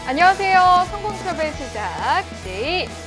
안녕하세요. 성공수업의 시작,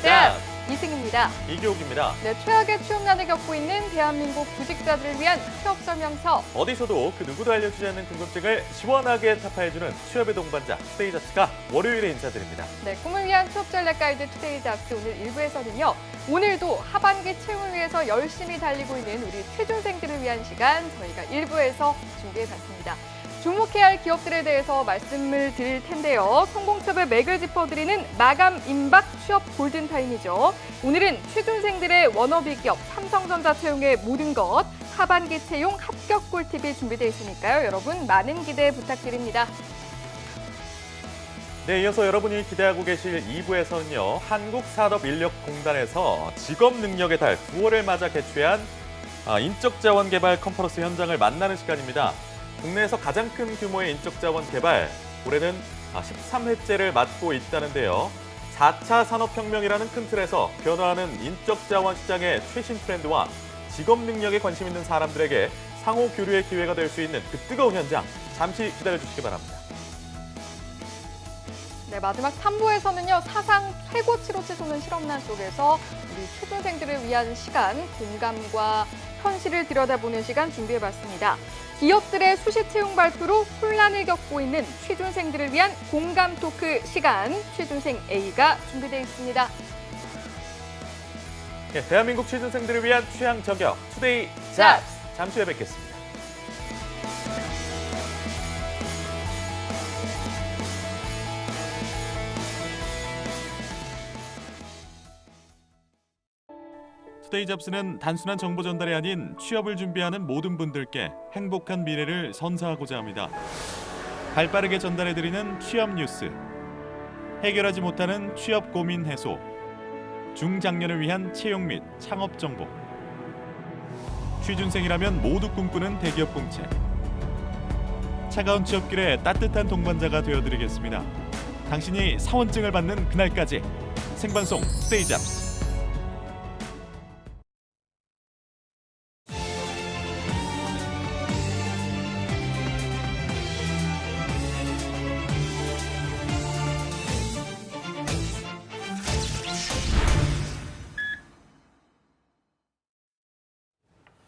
자 이승입니다. 이교욱입니다. 네, 최악의 취업난을 겪고 있는 대한민국 구직자들을 위한 취업 설명서. 어디서도 그 누구도 알려주지 않는 궁금증을 시원하게 타파해주는 취업의 동반자 투데이 잡스가 월요일에 인사드립니다. 네, 꿈을 위한 취업 전략 가이드 투데이 잡스 오늘 1부에서는요. 오늘도 하반기 채용을 위해서 열심히 달리고 있는 우리 취준생들을 위한 시간 저희가 1부에서 준비해봤습니다. 주목해야 할 기업들에 대해서 말씀을 드릴 텐데요. 성공취업의 맥을 짚어드리는 마감 임박 취업 골든타임이죠. 오늘은 취준생들의 워너비 기업 삼성전자 채용의 모든 것, 하반기 채용 합격 꿀팁이 준비되어 있으니까요. 여러분 많은 기대 부탁드립니다. 네, 이어서 여러분이 기대하고 계실 2부에서는요. 한국산업인력공단에서 직업능력의 달 9월을 맞아 개최한 인적자원 개발 컨퍼런스 현장을 만나는 시간입니다. 국내에서 가장 큰 규모의 인적자원 개발, 올해는 13회째를 맡고 있다는데요. 4차 산업혁명이라는 큰 틀에서 변화하는 인적자원 시장의 최신 트렌드와 직업 능력에 관심 있는 사람들에게 상호 교류의 기회가 될 수 있는 그 뜨거운 현장, 잠시 기다려주시기 바랍니다. 네, 마지막 3부에서는요. 사상 최고치로 쏘는 실험난 속에서 우리 취준생들을 위한 시간, 공감과 현실을 들여다보는 시간 준비해봤습니다. 기업들의 수시 채용 발표로 혼란을 겪고 있는 취준생들을 위한 공감 토크 시간, 취준생 A가 준비되어 있습니다. 네, 대한민국 취준생들을 위한 취향 저격, 투데이 잡스! 잠시 후에 뵙겠습니다. 투데이 잡스는 단순한 정보 전달이 아닌 취업을 준비하는 모든 분들께 행복한 미래를 선사하고자 합니다. 발빠르게 전달해드리는 취업 뉴스, 해결하지 못하는 취업 고민 해소, 중장년을 위한 채용 및 창업 정보, 취준생이라면 모두 꿈꾸는 대기업 공채, 차가운 취업길에 따뜻한 동반자가 되어드리겠습니다. 당신이 사원증을 받는 그날까지 생방송 투데이 잡스.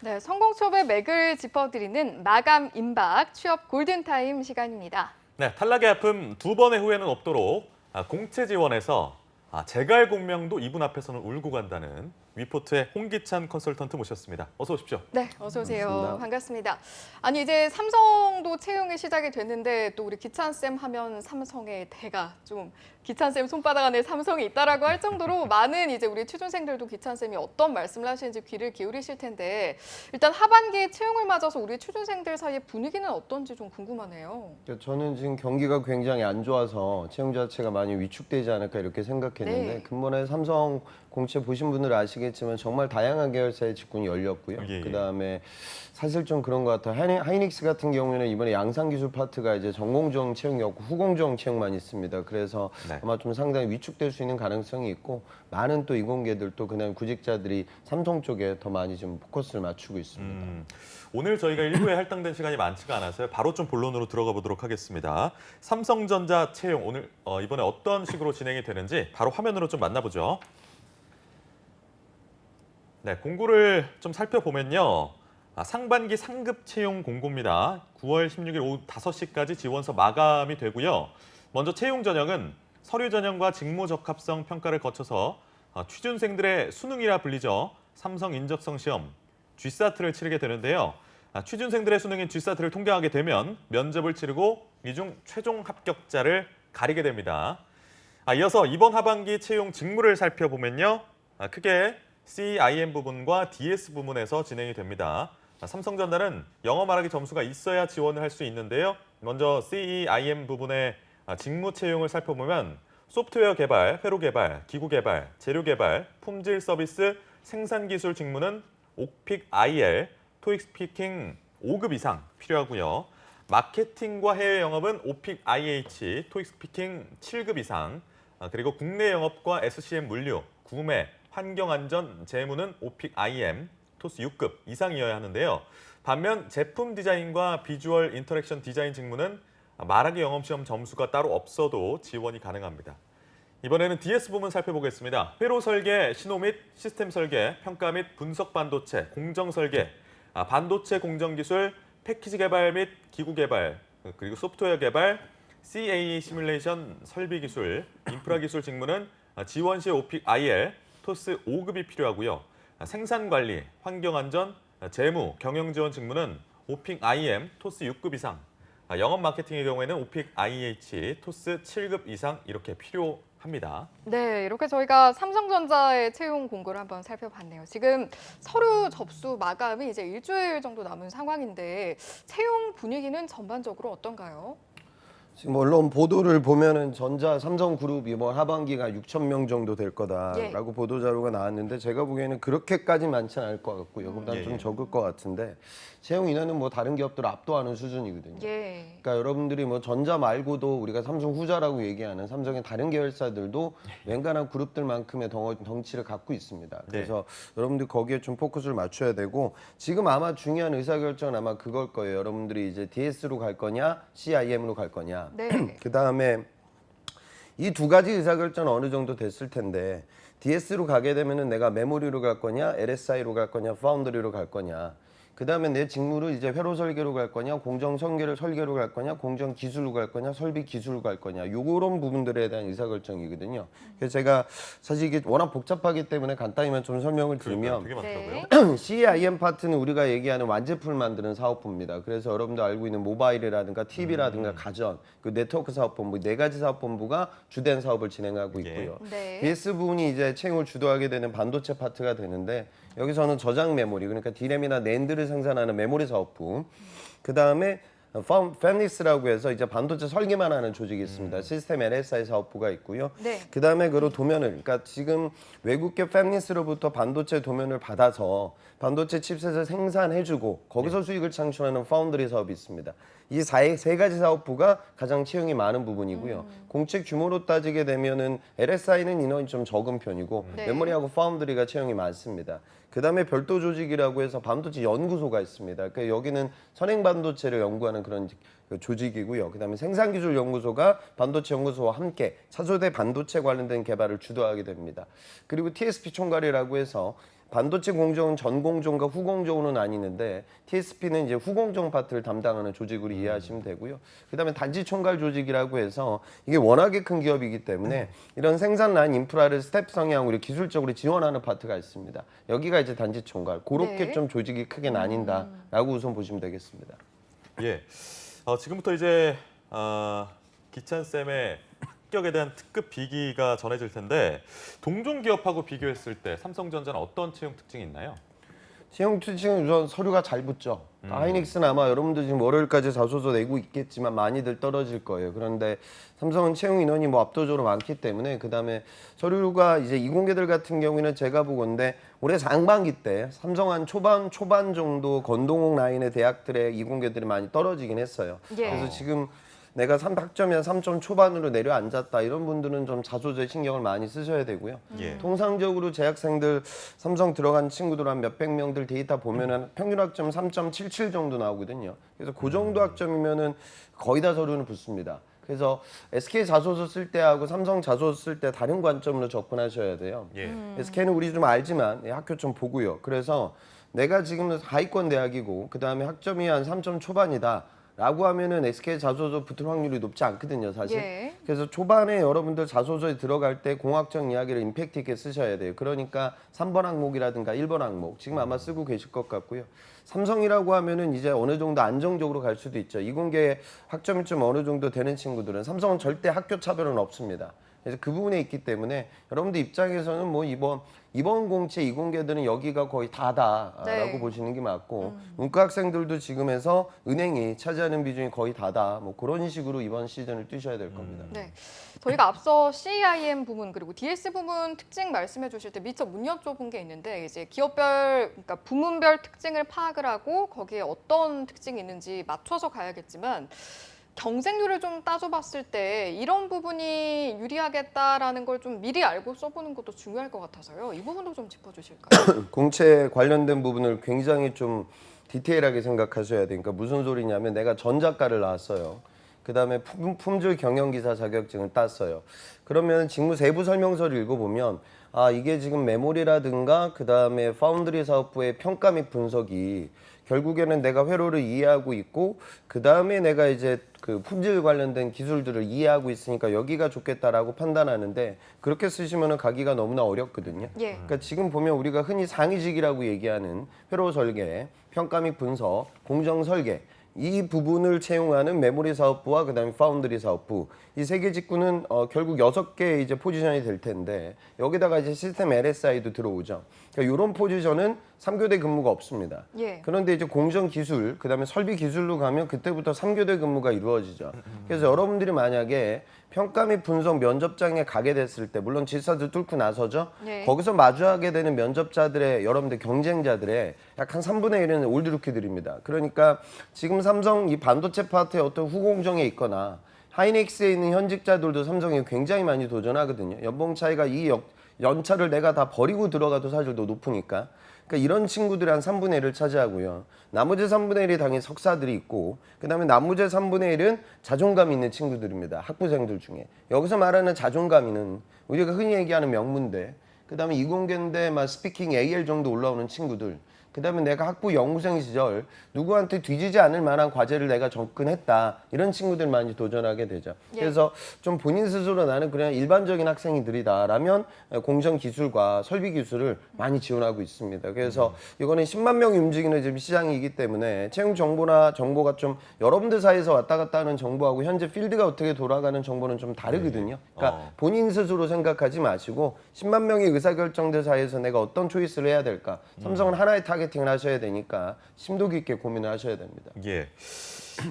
네, 성공취업의 맥을 짚어드리는 마감 임박 취업 골든타임 시간입니다. 네, 탈락의 아픔 두 번의 후회는 없도록 공채 지원에서 재갈 공명도 이분 앞에서는 울고 간다는 위포트의 홍기찬 컨설턴트 모셨습니다. 어서 오십시오. 네, 어서 오세요. 반갑습니다. 아니 이제 삼성도 채용이 시작이 됐는데 또 우리 기찬 쌤 하면 삼성의 대가 좀 기찬 쌤 손바닥 안에 삼성이 있다라고 할 정도로 많은 이제 우리 취준생들도 기찬 쌤이 어떤 말씀을 하시는지 귀를 기울이실 텐데 일단 하반기 채용을 맞아서 우리 취준생들 사이의 분위기는 어떤지 좀 궁금하네요. 저는 지금 경기가 굉장히 안 좋아서 채용 자체가 많이 위축되지 않을까 이렇게 생각했는데 네. 근본에 삼성 공채 보신 분들은 아시겠지만 정말 다양한 계열사의 직군이 열렸고요. 예. 그다음에 사실 좀 그런 것 같아요. 하이닉스 같은 경우에는 이번에 양산기술 파트가 이제 전공정 채용이 없고 후공정 채용만 있습니다. 그래서 네. 아마 좀 상당히 위축될 수 있는 가능성이 있고 많은 또 이공계들도 그냥 구직자들이 삼성 쪽에 더 많이 좀 포커스를 맞추고 있습니다. 오늘 저희가 1부에 할당된 시간이 많지가 않아서요. 바로 좀 본론으로 들어가 보도록 하겠습니다. 삼성전자 채용 오늘 이번에 어떤 식으로 진행이 되는지 바로 화면으로 좀 만나보죠. 네, 공고를 좀 살펴보면요. 상반기 상급 채용 공고입니다. 9월 16일 오후 5시까지 지원서 마감이 되고요. 먼저 채용 전형은 서류 전형과 직무 적합성 평가를 거쳐서 취준생들의 수능이라 불리죠. 삼성 인적성 시험, GSAT를 치르게 되는데요. 취준생들의 수능인 GSAT를 통과하게 되면 면접을 치르고 이 중 최종 합격자를 가리게 됩니다. 이어서 이번 하반기 채용 직무를 살펴보면요. 크게 CIM 부분과 DS 부문에서 진행이 됩니다. 삼성전자는 영어 말하기 점수가 있어야 지원을 할 수 있는데요. 먼저 CIM 부분의 직무 채용을 살펴보면 소프트웨어 개발, 회로 개발, 기구 개발, 재료 개발, 품질 서비스, 생산 기술 직무는 옥픽 IL, 토익 스피킹 5급 이상 필요하고요. 마케팅과 해외 영업은 오픽 IH, 토익 스피킹 7급 이상, 그리고 국내 영업과 SCM 물류, 구매, 환경안전, 재무는 오픽 IM, 토스 6급 이상이어야 하는데요. 반면 제품 디자인과 비주얼 인터랙션 디자인 직무는 말하기 영업시험 점수가 따로 없어도 지원이 가능합니다. 이번에는 DS 부문 살펴보겠습니다. 회로 설계, 신호 및 시스템 설계, 평가 및 분석 반도체, 공정 설계, 반도체 공정 기술, 패키지 개발 및 기구 개발, 그리고 소프트웨어 개발, CAE 시뮬레이션 설비 기술, 인프라 기술 직무는 지원 시 오픽 IL, 토스 5급이 필요하고요. 생산 관리, 환경 안전, 재무, 경영 지원 직무는 오픽 IM, 토스 6급 이상, 영업 마케팅의 경우에는 오픽 IH, 토스 7급 이상 이렇게 필요합니다. 네, 이렇게 저희가 삼성전자의 채용 공고를 한번 살펴봤네요. 지금 서류 접수 마감이 이제 일주일 정도 남은 상황인데 채용 분위기는 전반적으로 어떤가요? 지금 언론 보도를 보면은 삼성그룹이 뭐 하반기가 6천 명 정도 될 거다라고 보도 자료가 나왔는데 제가 보기에는 그렇게까지 많지는 않을 것 같고요. 그보다 좀 적을 것 같은데 채용 인원은 뭐 다른 기업들을 압도하는 수준이거든요. 그러니까 여러분들이 뭐 전자 말고도 우리가 삼성 후자라고 얘기하는 삼성의 다른 계열사들도 웬간한 그룹들만큼의 덩치를 갖고 있습니다. 그래서 여러분들 거기에 좀 포커스를 맞춰야 되고 지금 아마 중요한 의사결정은 아마 그걸 거예요. 여러분들이 이제 DS로 갈 거냐, CIM으로 갈 거냐. 그 다음에 이 두 가지 의사결정은 어느 정도 됐을 텐데 DS로 가게 되면은 내가 메모리로 갈 거냐, LSI로 갈 거냐, 파운드리로 갈 거냐. 그 다음에 내 직무를 이제 회로 설계로 갈 거냐, 공정 설계로 갈 거냐, 공정 기술로 갈 거냐, 설비 기술로 갈 거냐. 요런 부분들에 대한 의사결정이거든요. 그래서 제가 사실 이게 워낙 복잡하기 때문에 간단히만 좀 설명을 드리면 되게 많더라고요. CIM 파트는 우리가 얘기하는 완제품을 만드는 사업부입니다. 그래서 여러분들 알고 있는 모바일이라든가 TV라든가 가전, 그 네트워크 사업본부 네 가지 사업본부가 주된 사업을 진행하고 있고요. DS 부분이 이제 채용을 주도하게 되는 반도체 파트가 되는데 여기서는 저장 메모리, 그러니까 D램이나 낸드를 생산하는 메모리 사업부. 그 다음에 팹리스라고 해서 이제 반도체 설계만 하는 조직이 있습니다. 시스템 LSI 사업부가 있고요. 그 다음에 그로 도면을, 그러니까 지금 외국계 팹리스로부터 반도체 도면을 받아서 반도체 칩셋을 생산해주고 거기서 수익을 창출하는 파운드리 사업이 있습니다. 이 세 가지 사업부가 가장 채용이 많은 부분이고요. 공채 규모로 따지게 되면은 LSI는 인원이 좀 적은 편이고 메모리하고 파운드리가 채용이 많습니다. 그 다음에 별도 조직이라고 해서 반도체 연구소가 있습니다. 그러니까 여기는 선행 반도체를 연구하는 그런 조직이고요. 그 다음에 생산기술연구소가 반도체 연구소와 함께 차세대 반도체 관련된 개발을 주도하게 됩니다. 그리고 TSP 총괄이라고 해서 반도체 공정은 전공정과 후공정으로 나뉘는데 TSP는 이제 후공정 파트를 담당하는 조직으로 이해하시면 되고요. 그다음에 단지 총괄 조직이라고 해서 이게 워낙에 큰 기업이기 때문에 이런 생산 라인 인프라를 스텝 성향으로 기술적으로 지원하는 파트가 있습니다. 여기가 이제 단지 총괄. 그렇게 좀 조직이 크게 나뉜다라고 우선 보시면 되겠습니다. 예. 지금부터 이제 기찬 쌤의 합격에 대한 특급 비기가 전해질 텐데 동종 기업하고 비교했을 때 삼성전자는 어떤 채용 특징이 있나요? 채용 특징은 우선 서류가 잘 붙죠. 하이닉스는 아마 여러분들 지금 월요일까지 자소서 내고 있겠지만 많이들 떨어질 거예요. 그런데 삼성은 채용 인원이 뭐 압도적으로 많기 때문에 그다음에 서류가 이제 이공계들 같은 경우에는 제가 보건데 올해 상반기 때 삼성 한 초반 정도 건동옥 라인의 대학들의 이공계들이 많이 떨어지긴 했어요. 그래서 지금 내가 학점이 한 3점 초반으로 내려앉았다 이런 분들은 좀 자소서에 신경을 많이 쓰셔야 되고요. 통상적으로 재학생들 삼성 들어간 친구들 한 몇백 명들 데이터 보면은 평균 학점 3.77 정도 나오거든요. 그래서 그 정도 학점이면은 거의 다 서류는 붙습니다. 그래서 SK 자소서 쓸 때하고 삼성 자소서 쓸 때 다른 관점으로 접근하셔야 돼요. SK는 우리 좀 알지만 학교 좀 보고요. 그래서 내가 지금 하위권 대학이고 그 다음에 학점이 한 3점 초반이다. 라고 하면은 SK 자소서 붙을 확률이 높지 않거든요, 사실. 그래서 초반에 여러분들 자소서에 들어갈 때 공학적 이야기를 임팩트 있게 쓰셔야 돼요. 그러니까 3번 항목이라든가 1번 항목 지금 아마 쓰고 계실 것 같고요. 삼성이라고 하면은 이제 어느 정도 안정적으로 갈 수도 있죠. 이공계 학점이 좀 어느 정도 되는 친구들은 삼성은 절대 학교 차별은 없습니다. 그래서 그 부분에 있기 때문에 여러분들 입장에서는 뭐 이번 공채 이공계들은 여기가 거의 다다라고 보시는 게 맞고 문과 학생들도 지금에서 은행이 차지하는 비중이 거의 다다 뭐 그런 식으로 이번 시즌을 뛰셔야 될 겁니다. 저희가 앞서 CIM 부문 그리고 DS 부문 특징 말씀해 주실 때 미처 못 여쭤본 게 있는데 이제 기업별 그러니까 부문별 특징을 파악을 하고 거기에 어떤 특징이 있는지 맞춰서 가야겠지만 경쟁률을 좀 따져봤을 때 이런 부분이 유리하겠다라는 걸 좀 미리 알고 써보는 것도 중요할 것 같아서요. 이 부분도 좀 짚어주실까요? 공채 관련된 부분을 굉장히 좀 디테일하게 생각하셔야 되니까 무슨 소리냐면 내가 전작가를 나왔어요. 그다음에 품질 경영기사 자격증을 땄어요. 그러면 직무 세부 설명서를 읽어보면 아 이게 지금 메모리라든가 그다음에 파운드리 사업부의 평가 및 분석이 결국에는 내가 회로를 이해하고 있고 그다음에 내가 이제 그 품질 관련된 기술들을 이해하고 있으니까 여기가 좋겠다라고 판단하는데 그렇게 쓰시면은 가기가 너무나 어렵거든요. 예. 그러니까 지금 보면 우리가 흔히 상위직이라고 얘기하는 회로 설계, 평가 및 분석, 공정 설계 이 부분을 채용하는 메모리 사업부와 그다음에 파운드리 사업부 이 세 개 직군은 결국 6개 이제 포지션이 될 텐데 여기다가 이제 시스템 LSI도 들어오죠. 그러니까 이런 포지션은 3교대 근무가 없습니다. 예. 그런데 이제 공정 기술 그다음에 설비 기술로 가면 그때부터 3교대 근무가 이루어지죠. 그래서 여러분들이 만약에 평가 및 분석 면접장에 가게 됐을 때 물론 질사도 뚫고 나서죠. 네. 거기서 마주하게 되는 면접자들의 여러분들 경쟁자들의 약 한 3분의 1은 올드루키들입니다. 그러니까 지금 삼성 이 반도체 파트의 어떤 후공정에 있거나 하이닉스에 있는 현직자들도 삼성에 굉장히 많이 도전하거든요. 연봉 차이가 연차를 내가 다 버리고 들어가도 사실 더 높으니까. 그러니까 이런 친구들이 한 3분의 1을 차지하고요. 나머지 3분의 1이 당연히 석사들이 있고 그다음에 나머지 3분의 1은 자존감 있는 친구들입니다. 학부생들 중에. 여기서 말하는 자존감이는 우리가 흔히 얘기하는 명문대 그다음에 이공계인데 막 스피킹 AL 정도 올라오는 친구들 그다음에 내가 학부 연구생 시절 누구한테 뒤지지 않을 만한 과제를 내가 접근했다 이런 친구들 많이 도전하게 되죠. 예. 그래서 좀 본인 스스로 나는 그냥 일반적인 학생이들이다라면 공정 기술과 설비 기술을 많이 지원하고 있습니다. 그래서 이거는 10만 명이 움직이는 지금 시장이기 때문에 채용 정보나 정보가 좀 여러분들 사이에서 왔다 갔다 하는 정보하고 현재 필드가 어떻게 돌아가는 정보는 좀 다르거든요. 그러니까 본인 스스로 생각하지 마시고 10만 명의 의사결정들 사이에서 내가 어떤 초이스를 해야 될까? 삼성은 하나의 타겟팅을 하셔야 되니까 심도 깊게 고민을 하셔야 됩니다. 예.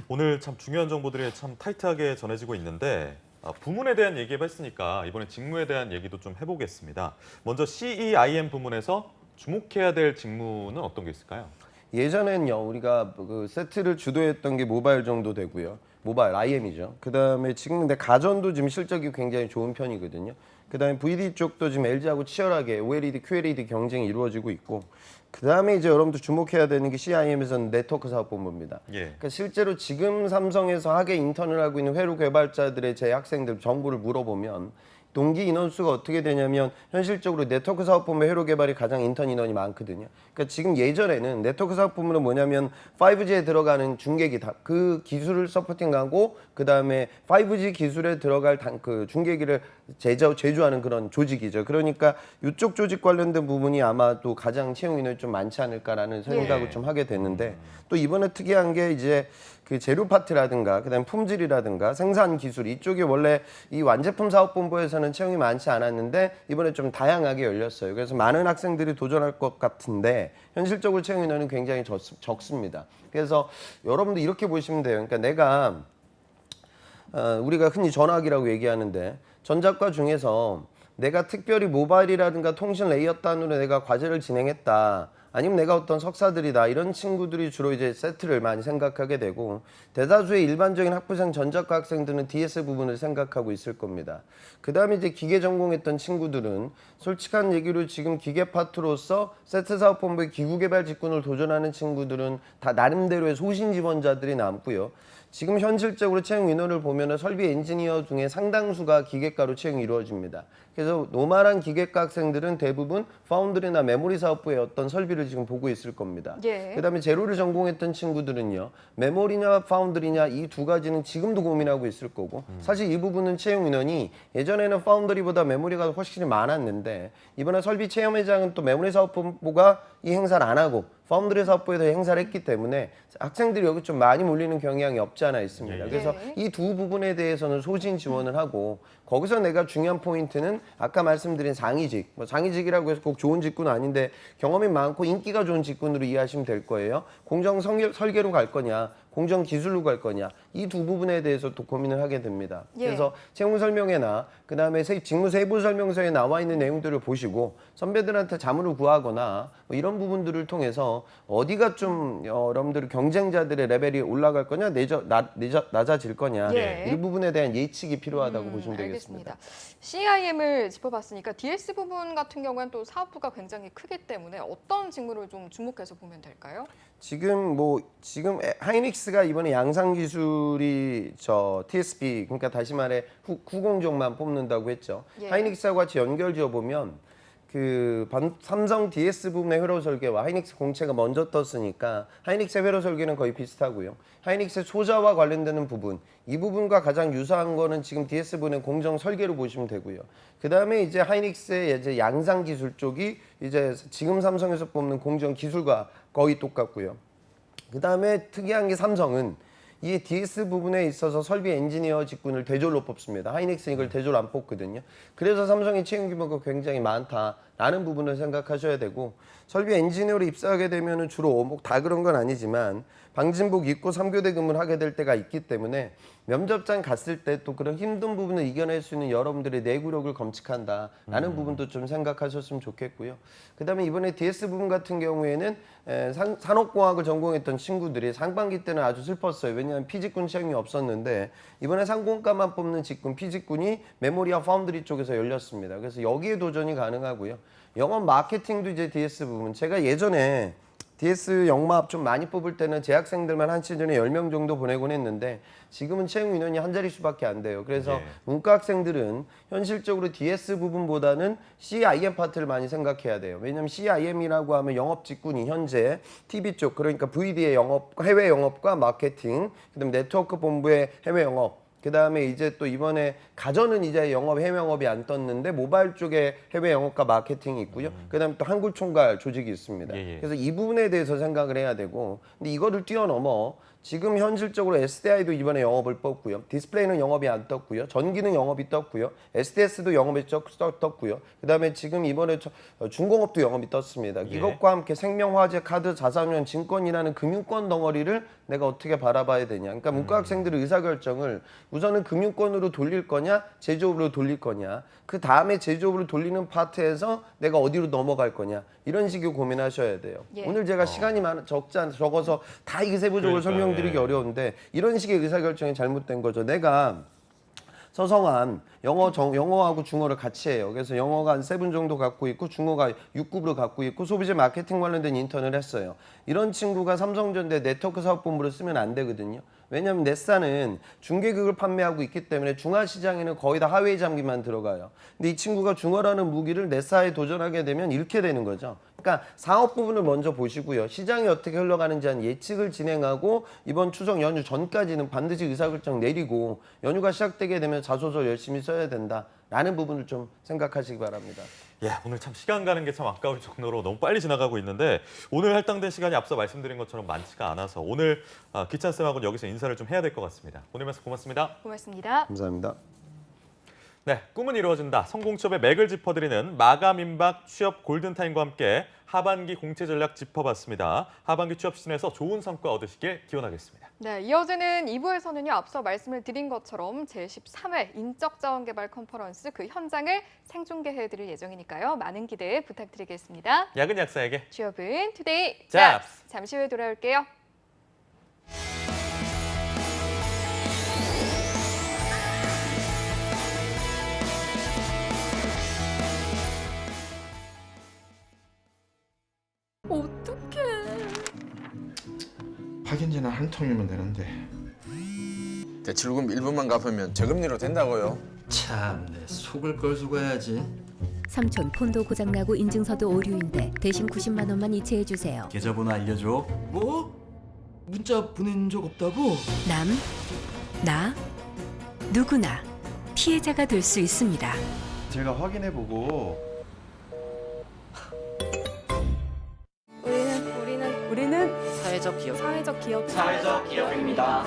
오늘 참 중요한 정보들이 참 타이트하게 전해지고 있는데 부문에 대한 얘기해봤으니까 이번에 직무에 대한 얘기도 좀 해보겠습니다. 먼저 CEIM 부문에서 주목해야 될 직무는 어떤 게 있을까요? 예전엔요 우리가 그 세트를 주도했던 게 모바일 정도 되고요. 모바일 IM이죠. 그다음에 지금 근데 가전도 지금 실적이 굉장히 좋은 편이거든요. 그다음에 VD 쪽도 지금 LG하고 치열하게 OLED, QLED 경쟁이 이루어지고 있고 그다음에 이제 여러분들 주목해야 되는 게 CIM에서는 네트워크 사업본부입니다. 예. 그러니까 실제로 지금 삼성에서 학예 인턴을 하고 있는 회로 개발자들의 제 학생들 정보를 물어보면 동기 인원수가 어떻게 되냐면 현실적으로 네트워크 사업본부 회로 개발이 가장 인턴 인원이 많거든요. 그러니까 지금 예전에는 네트워크 사업본부는 뭐냐면 5G에 들어가는 중계기 그 기술을 서포팅하고 그다음에 5G 기술에 들어갈 그 중계기를 제조하는 그런 조직이죠. 그러니까 이쪽 조직 관련된 부분이 아마 또 가장 채용 인원이 좀 많지 않을까라는 생각을 좀 하게 됐는데 또 이번에 특이한 게 이제 그 재료 파트라든가 그다음에 품질이라든가 생산 기술 이쪽이 원래 이 완제품 사업본부에서는 채용이 많지 않았는데 이번에 좀 다양하게 열렸어요. 그래서 많은 학생들이 도전할 것 같은데 현실적으로 채용 인원은 굉장히 적습니다. 그래서 여러분들 이렇게 보시면 돼요. 그러니까 내가 우리가 흔히 전화기라고 얘기하는데 전자과 중에서 내가 특별히 모바일이라든가 통신 레이어 단으로 내가 과제를 진행했다. 아니면 내가 어떤 석사들이다 이런 친구들이 주로 이제 세트를 많이 생각하게 되고 대다수의 일반적인 학부생 전자과 학생들은 DS 부분을 생각하고 있을 겁니다. 그 다음에 이제 기계 전공했던 친구들은 솔직한 얘기로 지금 기계 파트로서 세트 사업본부의 기구개발 직군을 도전하는 친구들은 다 나름대로의 소신 지원자들이 남고요. 지금 현실적으로 채용 인원을 보면 설비 엔지니어 중에 상당수가 기계과로 채용이 이루어집니다. 그래서 노멀한 기계과 학생들은 대부분 파운드리나 메모리 사업부의 어떤 설비를 지금 보고 있을 겁니다. 예. 그다음에 제로를 전공했던 친구들은요. 메모리냐 파운드리냐 이 두 가지는 지금도 고민하고 있을 거고 사실 이 부분은 채용 인원이 예전에는 파운드리보다 메모리가 훨씬 많았는데 이번에 설비 체험회장은 또 메모리 사업부가 이 행사를 안 하고 파운드리 사업부에서 행사를 했기 때문에 학생들이 여기 좀 많이 몰리는 경향이 없지 않아 있습니다. 예. 그래서 이 두 부분에 대해서는 소신 지원을 하고 거기서 내가 중요한 포인트는 아까 말씀드린 상위직, 뭐 상위직이라고 해서 꼭 좋은 직군은 아닌데 경험이 많고 인기가 좋은 직군으로 이해하시면 될 거예요. 공정 설계로 갈 거냐, 공정 기술로 갈 거냐 이 두 부분에 대해서 또 고민을 하게 됩니다. 예. 그래서 채용 설명회나 그다음에 직무 세부 설명서에 나와 있는 내용들을 보시고 선배들한테 자문을 구하거나 뭐 이런 부분들을 통해서 어디가 좀 여러분들 경쟁자들의 레벨이 올라갈 거냐 낮아질 거냐 예. 이 부분에 대한 예측이 필요하다고 보시면 되겠습니다. 알겠습니다. CIM을 짚어봤으니까 DS 부분 같은 경우는 또 사업부가 굉장히 크기 때문에 어떤 직무를 좀 주목해서 보면 될까요? 지금 하이닉스가 이번에 양상 기술이 TSP 그러니까 다시 말해 후공정만 뽑는다고 했죠. 예. 하이닉스하고 같이 연결지어 보면 삼성 DS 부분의 회로 설계와 하이닉스 공채가 먼저 떴으니까 하이닉스의 회로 설계는 거의 비슷하고요. 하이닉스의 소자와 관련되는 부분, 이 부분과 가장 유사한 거는 지금 DS 부분의 공정 설계로 보시면 되고요. 그 다음에 이제 하이닉스의 이제 양상 기술 쪽이 이제 지금 삼성에서 뽑는 공정 기술과 거의 똑같고요. 그 다음에 특이한 게 삼성은 이 DS 부분에 있어서 설비 엔지니어 직군을 대졸로 뽑습니다. 하이닉스는 이걸 대졸 안 뽑거든요. 그래서 삼성의 채용 규모가 굉장히 많다라는 부분을 생각하셔야 되고 설비 엔지니어로 입사하게 되면 주로 다 그런 건 아니지만 방진복 입고 3교대 근무를 하게 될 때가 있기 때문에 면접장 갔을 때 또 그런 힘든 부분을 이겨낼 수 있는 여러분들의 내구력을 검측한다라는 부분도 좀 생각하셨으면 좋겠고요. 그다음에 이번에 DS 부분 같은 경우에는 산업공학을 전공했던 친구들이 상반기 때는 아주 슬펐어요. 왜냐하면 피직군 채용이 없었는데 이번에 상공과만 뽑는 직군 피직군이 메모리와 파운드리 쪽에서 열렸습니다. 그래서 여기에 도전이 가능하고요. 영업 마케팅도 이제 DS 부분. 제가 예전에 DS 영마업 좀 많이 뽑을 때는 재학생들만 한 시즌에 10명 정도 보내곤 했는데 지금은 채용 인원이 한 자릿수밖에 안 돼요. 그래서 문과 학생들은 현실적으로 DS 부분보다는 CIM 파트를 많이 생각해야 돼요. 왜냐하면 CIM이라고 하면 영업 직군이 현재 TV 쪽 그러니까 VD의 영업, 해외 영업과 마케팅, 그다음에 네트워크 본부의 해외 영업, 그 다음에 이제 또 이번에 가전은 이제 영업, 해외 영업이 안 떴는데 모바일 쪽에 해외 영업과 마케팅이 있고요. 그 다음에 또 한국총괄 조직이 있습니다. 그래서 이 부분에 대해서 생각을 해야 되고 근데 이거를 뛰어넘어 지금 현실적으로 SDI도 이번에 영업을 뽑고요. 디스플레이는 영업이 안 떴고요. 전기는 영업이 떴고요. SDS도 영업이 떴고요. 그다음에 지금 이번에 중공업도 영업이 떴습니다. 이것과 함께 생명화재, 카드, 자산운용, 증권이라는 금융권 덩어리를 내가 어떻게 바라봐야 되냐. 그러니까 문과 학생들의 의사결정을 우선은 금융권으로 돌릴 거냐, 제조업으로 돌릴 거냐. 그 다음에 제조업으로 돌리는 파트에서 내가 어디로 넘어갈 거냐. 이런 식의 고민하셔야 돼요. 오늘 제가 시간이 적어서 다 이게 세부적으로 설명드리기 어려운데 이런 식의 의사결정이 잘못된 거죠. 내가 서성한 영어하고 중어를 같이 해요. 그래서 영어가 한 7 정도 갖고 있고 중어가 6급으로 갖고 있고 소비재 마케팅 관련된 인턴을 했어요. 이런 친구가 삼성전자 네트워크 사업본부를 쓰면 안 되거든요. 왜냐하면 넷사는 중계극을 판매하고 있기 때문에 중화 시장에는 거의 다 하웨이 장비만 들어가요. 근데 이 친구가 중화라는 무기를 넷사에 도전하게 되면 잃게 되는 거죠. 그러니까 사업 부분을 먼저 보시고요. 시장이 어떻게 흘러가는지 한 예측을 진행하고 이번 추석 연휴 전까지는 반드시 의사결정 내리고 연휴가 시작되게 되면 자소서 열심히 써야 된다라는 부분을 좀 생각하시기 바랍니다. 예, 오늘 참 시간 가는 게 참 아까울 정도로 너무 빨리 지나가고 있는데 오늘 할당된 시간이 앞서 말씀드린 것처럼 많지가 않아서 오늘 기찬쌤하고는 여기서 인사를 좀 해야 될 것 같습니다. 오늘 말씀 고맙습니다. 고맙습니다. 감사합니다. 네, 꿈은 이루어진다. 성공 취업의 맥을 짚어드리는 마감 임박 취업 골든타임과 함께 하반기 공채 전략 짚어봤습니다. 하반기 취업 시즌에서 좋은 성과 얻으시길 기원하겠습니다. 네, 이어지는 2부에서는요. 앞서 말씀을 드린 것처럼 제13회 인적자원개발 컨퍼런스 그 현장을 생중계해드릴 예정이니까요. 많은 기대 부탁드리겠습니다. 야근 약사에게 취업은 투데이 잡스! 잠시 후에 돌아올게요. 어떡해. 파견제나 한 통이면 되는데. 대출금 1분만 갚으면 저금리로 된다고요? 참내 속을 걸수고 해야지. 삼촌 폰도 고장나고 인증서도 오류인데 대신 90만 원만 이체해 주세요. 계좌번호 알려줘. 뭐? 문자 보낸 적 없다고? 나, 누구나 피해자가 될 수 있습니다. 제가 확인해보고 우리는 사회적 기업입니다.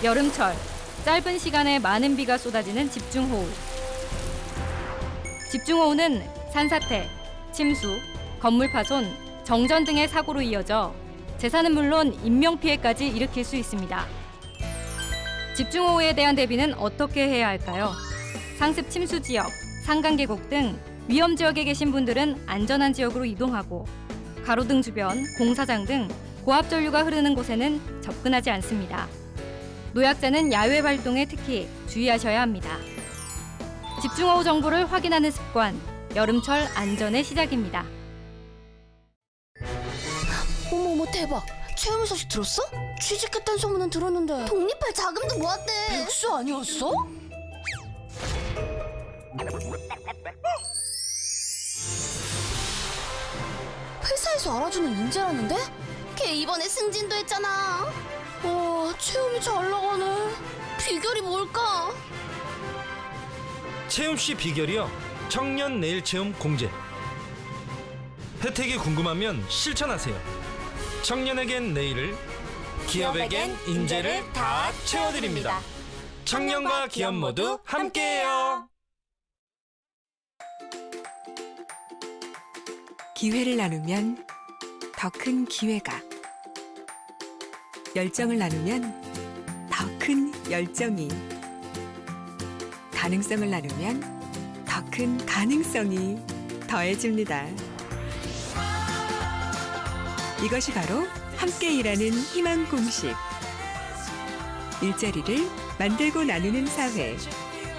여름철, 짧은 시간에 많은 비가 쏟아지는 집중호우. 집중호우는 산사태, 침수, 건물 파손, 정전 등의 사고로 이어져 재산은 물론 인명피해까지 일으킬 수 있습니다. 집중호우에 대한 대비는 어떻게 해야 할까요? 상습 침수 지역, 산간 계곡 등 위험 지역에 계신 분들은 안전한 지역으로 이동하고 가로등 주변, 공사장 등 고압 전류가 흐르는 곳에는 접근하지 않습니다. 노약자는 야외 활동에 특히 주의하셔야 합니다. 집중호우 정보를 확인하는 습관, 여름철 안전의 시작입니다. 어머어머 대박! 최우미 소식 들었어? 취직했다는 소문은 들었는데 독립할 자금도 모았대. 백수 아니었어? 회사에서 알아주는 인재라는데? 걔 이번에 승진도 했잖아. 와, 채움이 잘 나가네. 비결이 뭘까? 채움 씨 비결이요. 청년 내일 채움 공제. 혜택이 궁금하면 실천하세요. 청년에겐 내일을, 기업에겐 인재를 다 채워드립니다. 청년과 기업 모두 함께해요. 기회를 나누면 더 큰 기회가, 열정을 나누면 더 큰 열정이, 가능성을 나누면 더 큰 가능성이 더해집니다. 이것이 바로 함께 일하는 희망 공식. 일자리를 만들고 나누는 사회,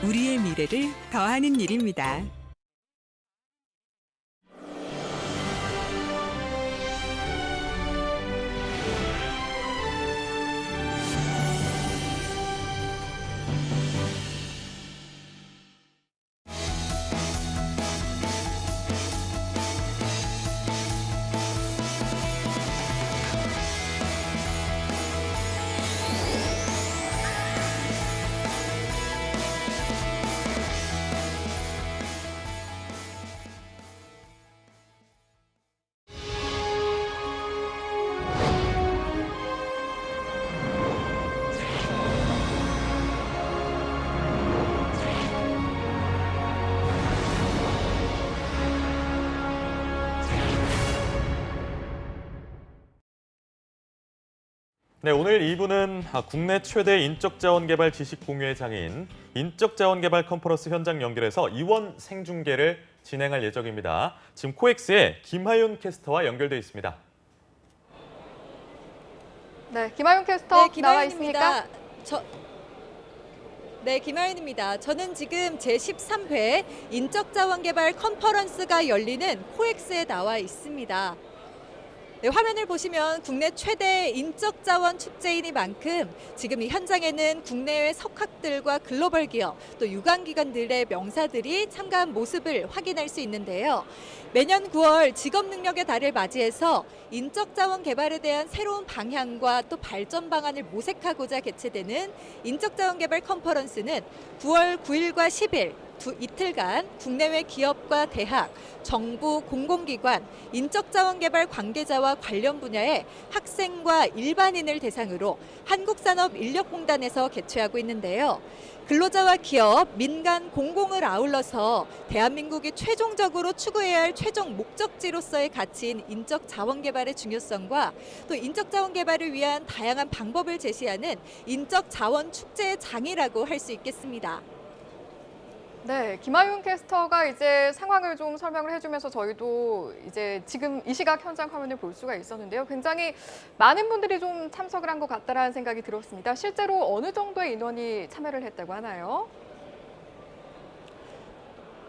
우리의 미래를 더하는 일입니다. 네, 오늘 2부는 국내 최대 인적자원개발 지식공유의 장인 인적자원개발 컨퍼런스 현장 연결해서 이원 생중계를 진행할 예정입니다. 지금 코엑스의 김하윤 캐스터와 연결돼 있습니다. 네, 김하윤 캐스터 나와 있습니까? 네, 김하윤입니다. 저는 지금 제13회 인적자원개발 컨퍼런스가 열리는 코엑스에 나와 있습니다. 네, 화면을 보시면 국내 최대 인적자원 축제이니만큼 지금 이 현장에는 국내외 석학들과 글로벌 기업 또 유관기관들의 명사들이 참가한 모습을 확인할 수 있는데요. 매년 9월 직업능력의 달을 맞이해서 인적자원 개발에 대한 새로운 방향과 또 발전 방안을 모색하고자 개최되는 인적자원 개발 컨퍼런스는 9월 9일과 10일 이틀간 국내외 기업과 대학, 정부, 공공기관, 인적자원개발 관계자와 관련 분야의 학생과 일반인을 대상으로 한국산업인력공단에서 개최하고 있는데요. 근로자와 기업, 민간, 공공을 아울러서 대한민국이 최종적으로 추구해야 할 최종 목적지로서의 가치인 인적자원개발의 중요성과 또 인적자원개발을 위한 다양한 방법을 제시하는 인적자원축제의 장이라고 할 수 있겠습니다. 네, 김하윤 캐스터가 이제 상황을 좀 설명을 해주면서 저희도 이제 지금 이 시각 현장 화면을 볼 수가 있었는데요. 굉장히 많은 분들이 좀 참석을 한 것 같다라는 생각이 들었습니다. 실제로 어느 정도의 인원이 참여를 했다고 하나요?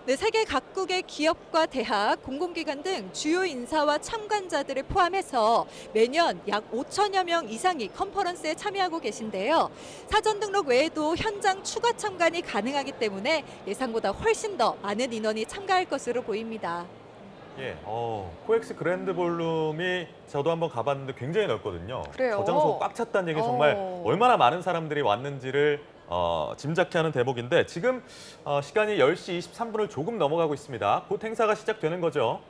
네, 세계 각국의 기업과 대학, 공공기관 등 주요 인사와 참관자들을 포함해서 매년 약 5천여 명 이상이 컨퍼런스에 참여하고 계신데요. 사전 등록 외에도 현장 추가 참관이 가능하기 때문에 예상보다 훨씬 더 많은 인원이 참가할 것으로 보입니다. 예, 코엑스 그랜드 볼룸이 저도 한번 가봤는데 굉장히 넓거든요. 그래요? 저 장소 꽉 찼다는 얘기 정말 얼마나 많은 사람들이 왔는지를 짐작케 하는 대목인데 지금 시간이 10시 23분을 조금 넘어가고 있습니다. 곧 행사가 시작되는 거죠?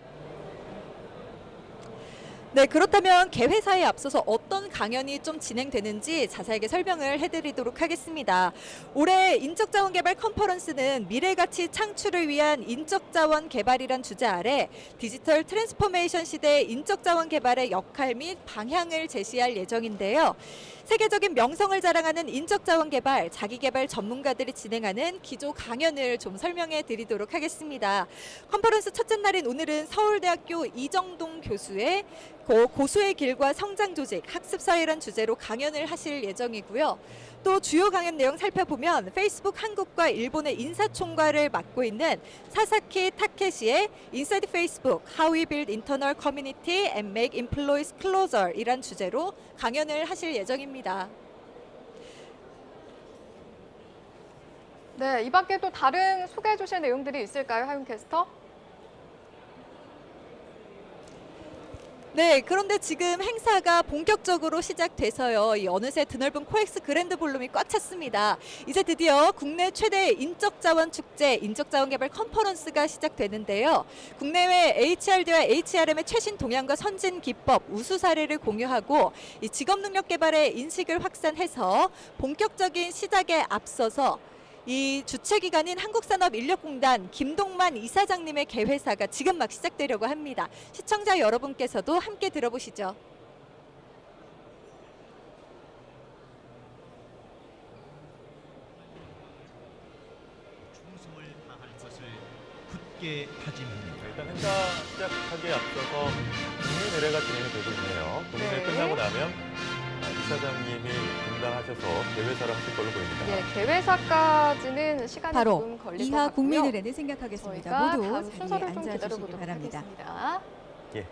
네, 그렇다면 개회사에 앞서서 어떤 강연이 좀 진행되는지 자세하게 설명을 해드리도록 하겠습니다. 올해 인적자원개발 컨퍼런스는 미래가치 창출을 위한 인적자원 개발이란 주제 아래 디지털 트랜스포메이션 시대의 인적자원 개발의 역할 및 방향을 제시할 예정인데요. 세계적인 명성을 자랑하는 인적자원 개발, 자기개발 전문가들이 진행하는 기조 강연을 좀 설명해 드리도록 하겠습니다. 컨퍼런스 첫째 날인 오늘은 서울대학교 이정동 교수의 고수의 길과 성장 조직, 학습사회란 주제로 강연을 하실 예정이고요. 또 주요 강연 내용 살펴보면 페이스북 한국과 일본의 인사총괄을 맡고 있는 사사키 타케시의 Inside Facebook, How We Build Internal Community and Make Employees Closer 이란 주제로 강연을 하실 예정입니다. 네, 이 밖에 또 다른 소개해 주실 내용들이 있을까요, 하윤 캐스터? 네, 그런데 지금 행사가 본격적으로 시작돼서요. 이 어느새 드넓은 코엑스 그랜드 볼룸이 꽉 찼습니다. 이제 드디어 국내 최대 인적자원 축제, 인적자원 개발 컨퍼런스가 시작되는데요. 국내외 HRD와 HRM의 최신 동향과 선진 기법, 우수 사례를 공유하고 이 직업 능력 개발의 인식을 확산해서 본격적인 시작에 앞서서 이 주최기관인 한국산업인력공단 김동만 이사장님의 개회사가 지금 막 시작되려고 합니다. 시청자 여러분께서도 함께 들어보시죠. 충성을 다할 것을 굳게 다짐합니다. 일단 행사 시작하기에 앞서서 국민 의례가 진행이 되고 있네요. 국민회 끝나고 나면 이사장님이 등단하셔서 개회사를 하실 걸로 보입니다. 예, 개회사까지는 시간이 바로 조금 걸릴 것 이하 같고요. 국민의례는 생각하겠습니다. 모두 다음 순서를 좀 자리에 기다려보도록 바랍니다. 하겠습니다. 예.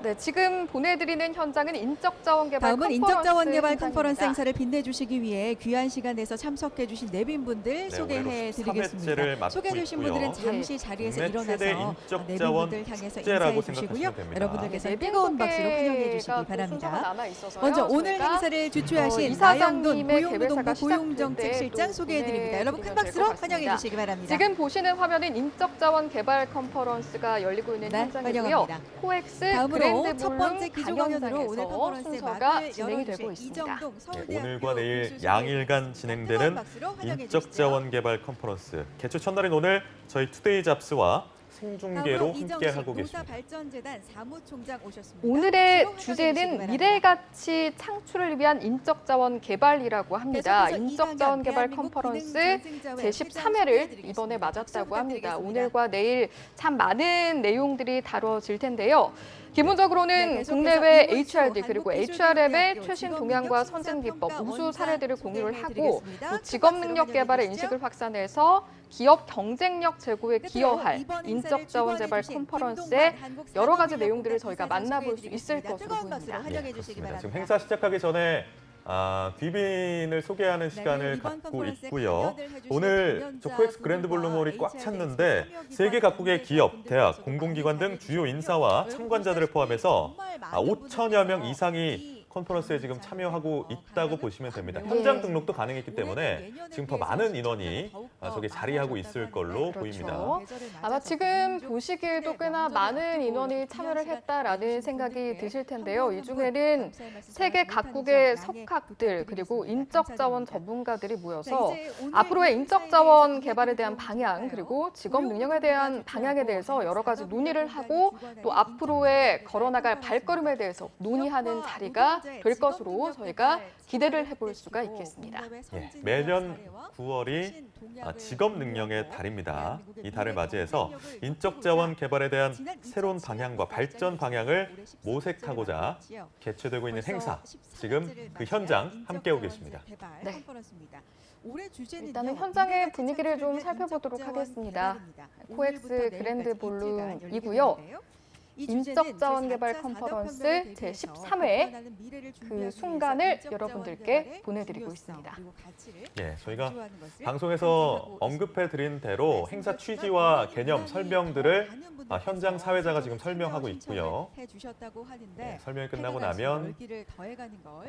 네, 지금 보내드리는 현장은 인적자원개발 다음은 컨퍼런스 인적자원개발 현장입니다. 컨퍼런스 행사를 빛내주시기 위해 귀한 시간 내서 참석해주신 내빈분들 소개해드리겠습니다. 소개해주신 분들은 잠시 자리에서 일어나서 내빈분들 향해서 인사해주시고요. 여러분들께서 뜨거운 박수로 환영해주시기 바랍니다. 먼저 오늘 행사를 주최하신 나영돈 고용노동부 고용정책실장 소개해드립니다. 여러분 큰 박수로 환영해주시기 바랍니다. 지금 보시는 화면은 인적자원개발 컨퍼런스가 열리고 있는 현장이고요. 환영합니다. 코엑스 다음으로 그랜드 첫 번째 기조강연으로 오늘 컨퍼런스의 순서가 막을 진행이 되고 열어주실 있습니다. 이정동 네, 서울대학교 오늘과 내일 교수 양일간 진행되는 인적자원개발 컨퍼런스. 개최 첫날인 오늘 저희 투데이 잡스와 생중계로 함께하고 계십니다. 발전재단 사무총장 오셨습니다. 오늘의 주제는 미래가치 창출을 위한 인적자원 개발이라고 합니다. 인적자원 개발 컨퍼런스 제13회를 이번에 맞았다고 합니다. 오늘과 내일 참 많은 내용들이 다뤄질 텐데요. 기본적으로는 국내외 HRD 그리고 HRM의 최신 동향과 선진 기법, 우수 사례들을 공유를 하고 또 직업 능력 개발의 인식을 확산해서 기업 경쟁력 제고에 기여할 인적자원 개발 컨퍼런스의 여러 가지 내용들을 저희가 만나볼 수 있을 것으로 보입니다. 네, 그렇습니다. 지금 행사 시작하기 전에 뒤빈을 소개하는 시간을 갖고 있고요. 오늘 코엑스 그랜드 볼룸홀이 꽉 찼는데 세계 각국의 기업, 대학, 공공기관 등 주요 인사와 참관자들을 포함해서 5천여 명 이상이 컨퍼런스에 지금 참여하고 있다고 보시면 됩니다. 현장 등록도 가능했기 때문에 지금 더 많은 인원이 저기 자리하고 있을 걸로 보입니다. 아마 지금 보시기에도 꽤나 많은 인원이 참여를 했다라는 생각이 드실 텐데요. 이 중에는 세계 각국의 석학들 그리고 인적자원 전문가들이 모여서 앞으로의 인적자원 개발에 대한 방향 그리고 직업 능력에 대한 방향에 대해서 여러 가지 논의를 하고 또 앞으로의 걸어나갈 발걸음에 대해서 논의하는 자리가 될 것으로 저희가 기대를 해볼 수가 있겠습니다. 예, 매년 9월이 직업 능력의 달입니다. 이 달을 맞이해서 인적자원 개발에 대한 새로운 방향과 발전 방향을 모색하고자 개최되고 있는 행사, 지금 그 현장 함께하고 계십니다. 네. 일단은 현장의 분위기를 좀 살펴보도록 하겠습니다. 코엑스 그랜드 볼룸이고요. 인적자원 개발 컨퍼런스 제13회 그 순간을 여러분들께 보내드리고 있습니다. 예, 저희가 방송에서 언급해드린 대로 행사 취지와 개념 설명들을 현장 사회자가 지금 설명하고 있고요. 네, 설명이 끝나고 나면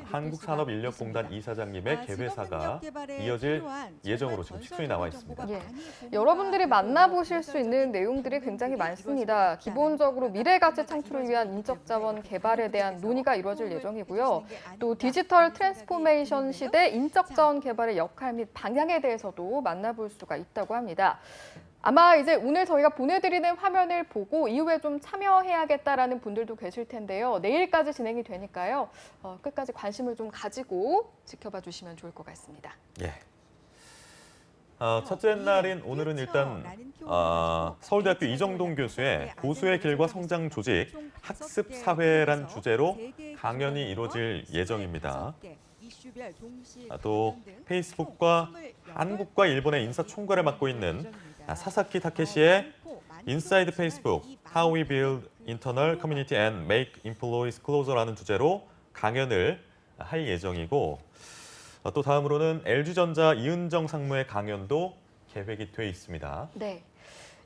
한국산업인력공단 이사장님의 개회사가 이어질 예정으로 지금 식순이 나와 있습니다. 예, 여러분들이 만나보실 수 있는 내용들이 굉장히 많습니다. 기본적으로 미래가치 창출을 위한 인적자원 개발에 대한 논의가 이루어질 예정이고요. 또 디지털 트랜스포메이션 시대 인적자원 개발의 역할 및 방향에 대해서도 만나볼 수가 있다고 합니다. 아마 이제 오늘 저희가 보내드리는 화면을 보고 이후에 좀 참여해야겠다라는 분들도 계실 텐데요. 내일까지 진행이 되니까요. 끝까지 관심을 좀 가지고 지켜봐 주시면 좋을 것 같습니다. 예. 첫째 날인 오늘은 일단 서울대학교 이정동 교수의 고수의 길과 성장 조직 학습 사회란 주제로 강연이 이루어질 예정입니다. 또 페이스북과 한국과 일본의 인사 총괄을 맡고 있는 사사키 타케시의 인사이드 페이스북 How We Build Internal Community and Make Employees Closer라는 주제로 강연을 할 예정이고 또 다음으로는 LG전자 이은정 상무의 강연도 계획이 돼 있습니다. 네.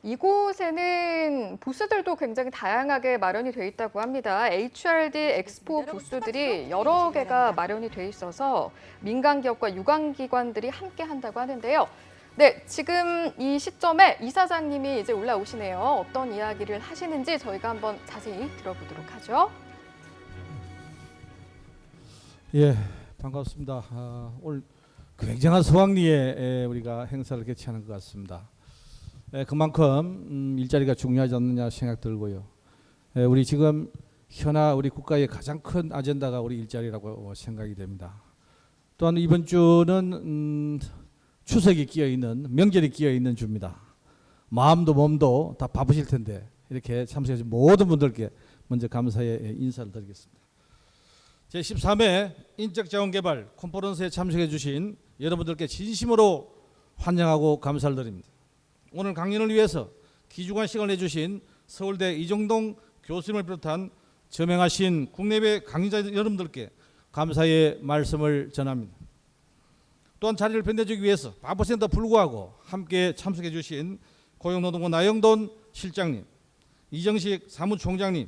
이곳에는 부스들도 굉장히 다양하게 마련이 돼 있다고 합니다. HRD 엑스포 부스들이 여러 개가 마련이 돼 있어서 민간 기업과 유관기관들이 함께 한다고 하는데요. 네, 지금 이 시점에 이사장님이 이제 올라오시네요. 어떤 이야기를 하시는지 저희가 한번 자세히 들어보도록 하죠. 예, 반갑습니다. 오늘 굉장한 서황리에 우리가 행사를 개최하는 것 같습니다. 그만큼 일자리가 중요하지 않느냐 생각 들고요. 우리 지금 현아 우리 국가의 가장 큰 아젠다가 우리 일자리라고 생각이 됩니다. 또한 이번 주는 추석이 끼어있는 명절이 끼어있는 주입니다. 마음도 몸도 다 바쁘실 텐데 이렇게 참석해 주신 모든 분들께 먼저 감사의 인사를 드리겠습니다. 제13회 인적자원개발 컨퍼런스에 참석해 주신 여러분들께 진심으로 환영하고 감사를 드립니다. 오늘 강연을 위해서 귀중한 시간을 내주신 서울대 이정동 교수님을 비롯한 저명하신 국내외 강의자 여러분들께 감사의 말씀을 전합니다. 또한 자리를 빛내주기 위해서 바쁘신데도 불구하고 함께 참석해 주신 고용노동부 나영돈 실장님, 이정식 사무총장님,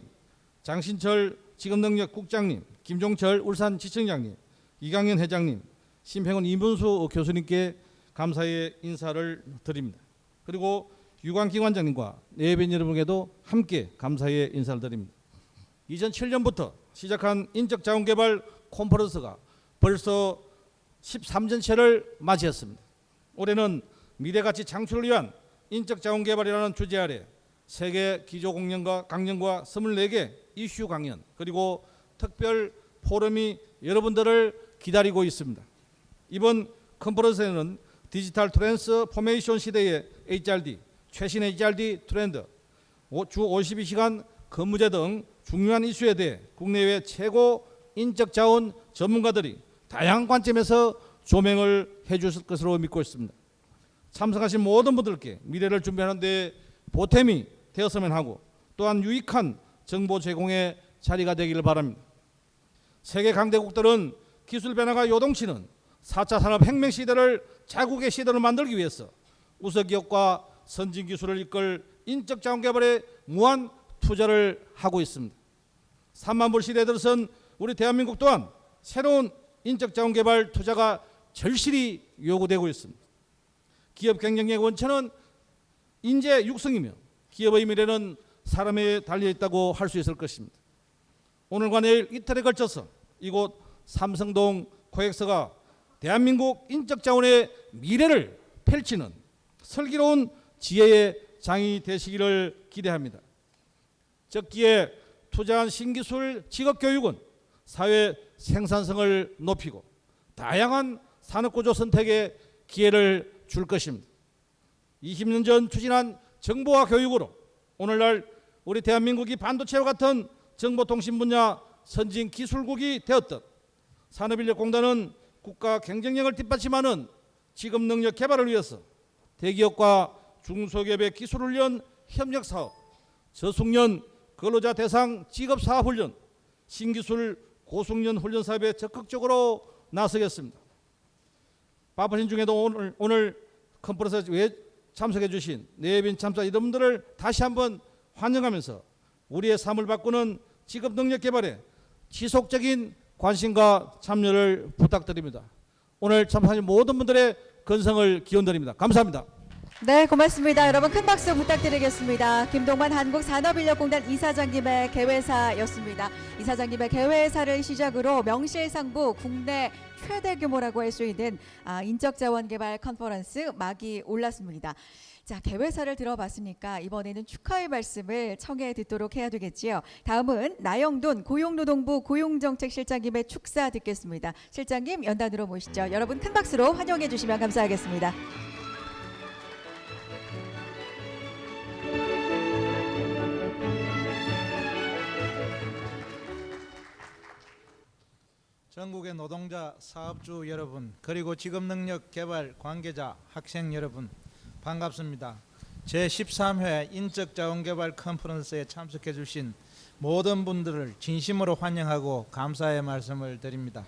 장신철 직업능력국장님, 김종철 울산지청장님, 이강현 회장님, 심평원 이문수 교수님께 감사의 인사를 드립니다. 그리고 유관기관장님과 내외인 여러분에게도 함께 감사의 인사를 드립니다. 2007년부터 시작한 인적자원개발 컨퍼런스가 벌써 13전체를 맞이했습니다. 올해는 미래가치 창출을 위한 인적자원개발이라는 주제 아래 세계 기조공연과 강연과 24개 이슈 강연 그리고 특별 포럼이 여러분들을 기다리고 있습니다. 이번 컨퍼런스에는 디지털 트랜스포메이션 시대의 HRD, 최신 HRD 트렌드, 주 52시간 근무제 등 중요한 이슈에 대해 국내외 최고 인적자원 전문가들이 다양한 관점에서 조명을 해주실 것으로 믿고 있습니다. 참석하신 모든 분들께 미래를 준비하는 데 보탬이 되었으면 하고 또한 유익한 정보 제공의 자리가 되기를 바랍니다. 세계 강대국들은 기술 변화가 요동치는 4차 산업혁명 시대를 자국의 시대로 만들기 위해서 우수기업과 선진기술을 이끌 인적자원개발에 무한 투자를 하고 있습니다. 3만 불 시대에 들어선 우리 대한민국 또한 새로운 인적자원개발 투자가 절실히 요구되고 있습니다. 기업 경쟁력의 원천은 인재 육성이며 기업의 미래는 사람에 달려있다고 할 수 있을 것입니다. 오늘과 내일 이틀에 걸쳐서 이곳 삼성동 코엑스가 대한민국 인적자원의 미래를 펼치는 슬기로운 지혜의 장이 되시기를 기대합니다. 적기에 투자한 신기술 직업교육은 사회 생산성을 높이고 다양한 산업구조 선택의 기회를 줄 것입니다. 20년 전 추진한 정보화 교육으로 오늘날 우리 대한민국이 반도체와 같은 정보통신 분야 선진 기술국이 되었듯 산업인력공단은 국가 경쟁력을 뒷받침하는 직업능력 개발을 위해서 대기업과 중소기업의 기술훈련 협력사업, 저숙련 근로자 대상 직업사업훈련, 신기술 고숙련 훈련 사업에 적극적으로 나서겠습니다. 바쁘신 중에도 오늘 컨퍼런스에 참석해 주신 내빈 참사 여러분들을 다시 한번 환영하면서 우리의 삶을 바꾸는 직업능력 개발에 지속적인 관심과 참여를 부탁드립니다. 오늘 참석하신 모든 분들의 건성을 기원드립니다. 감사합니다. 네, 고맙습니다. 여러분 큰 박수 부탁드리겠습니다. 김동만 한국산업인력공단 이사장님의 개회사였습니다. 이사장님의 개회사를 시작으로 명실상부 국내 최대 규모라고 할 수 있는 인적자원개발 컨퍼런스 막이 올랐습니다. 자, 개회사를 들어봤으니까 이번에는 축하의 말씀을 청해 듣도록 해야 되겠지요. 다음은 나영돈 고용노동부 고용정책실장님의 축사 듣겠습니다. 실장님 연단으로 모시죠. 여러분 큰 박수로 환영해 주시면 감사하겠습니다. 전국의 노동자, 사업주 여러분, 그리고 직업능력 개발 관계자, 학생 여러분, 반갑습니다. 제13회 인적자원개발 컨퍼런스에 참석해 주신 모든 분들을 진심으로 환영하고 감사의 말씀을 드립니다.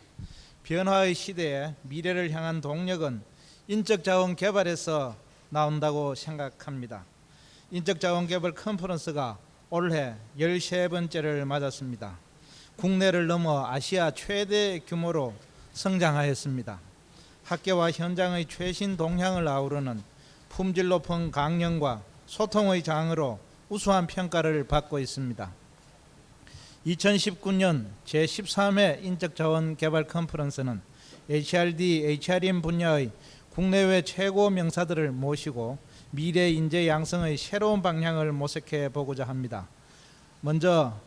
변화의 시대에 미래를 향한 동력은 인적자원개발에서 나온다고 생각합니다. 인적자원개발 컨퍼런스가 올해 13번째를 맞았습니다. 국내를 넘어 아시아 최대 규모로 성장하였습니다. 학계와 현장의 최신 동향을 아우르는 품질 높은 강연과 소통의 장으로 우수한 평가를 받고 있습니다. 2019년 제13회 인적자원개발 컨퍼런스는 HRD, HRM 분야의 국내외 최고 명사들을 모시고 미래 인재 양성의 새로운 방향을 모색해 보고자 합니다. 먼저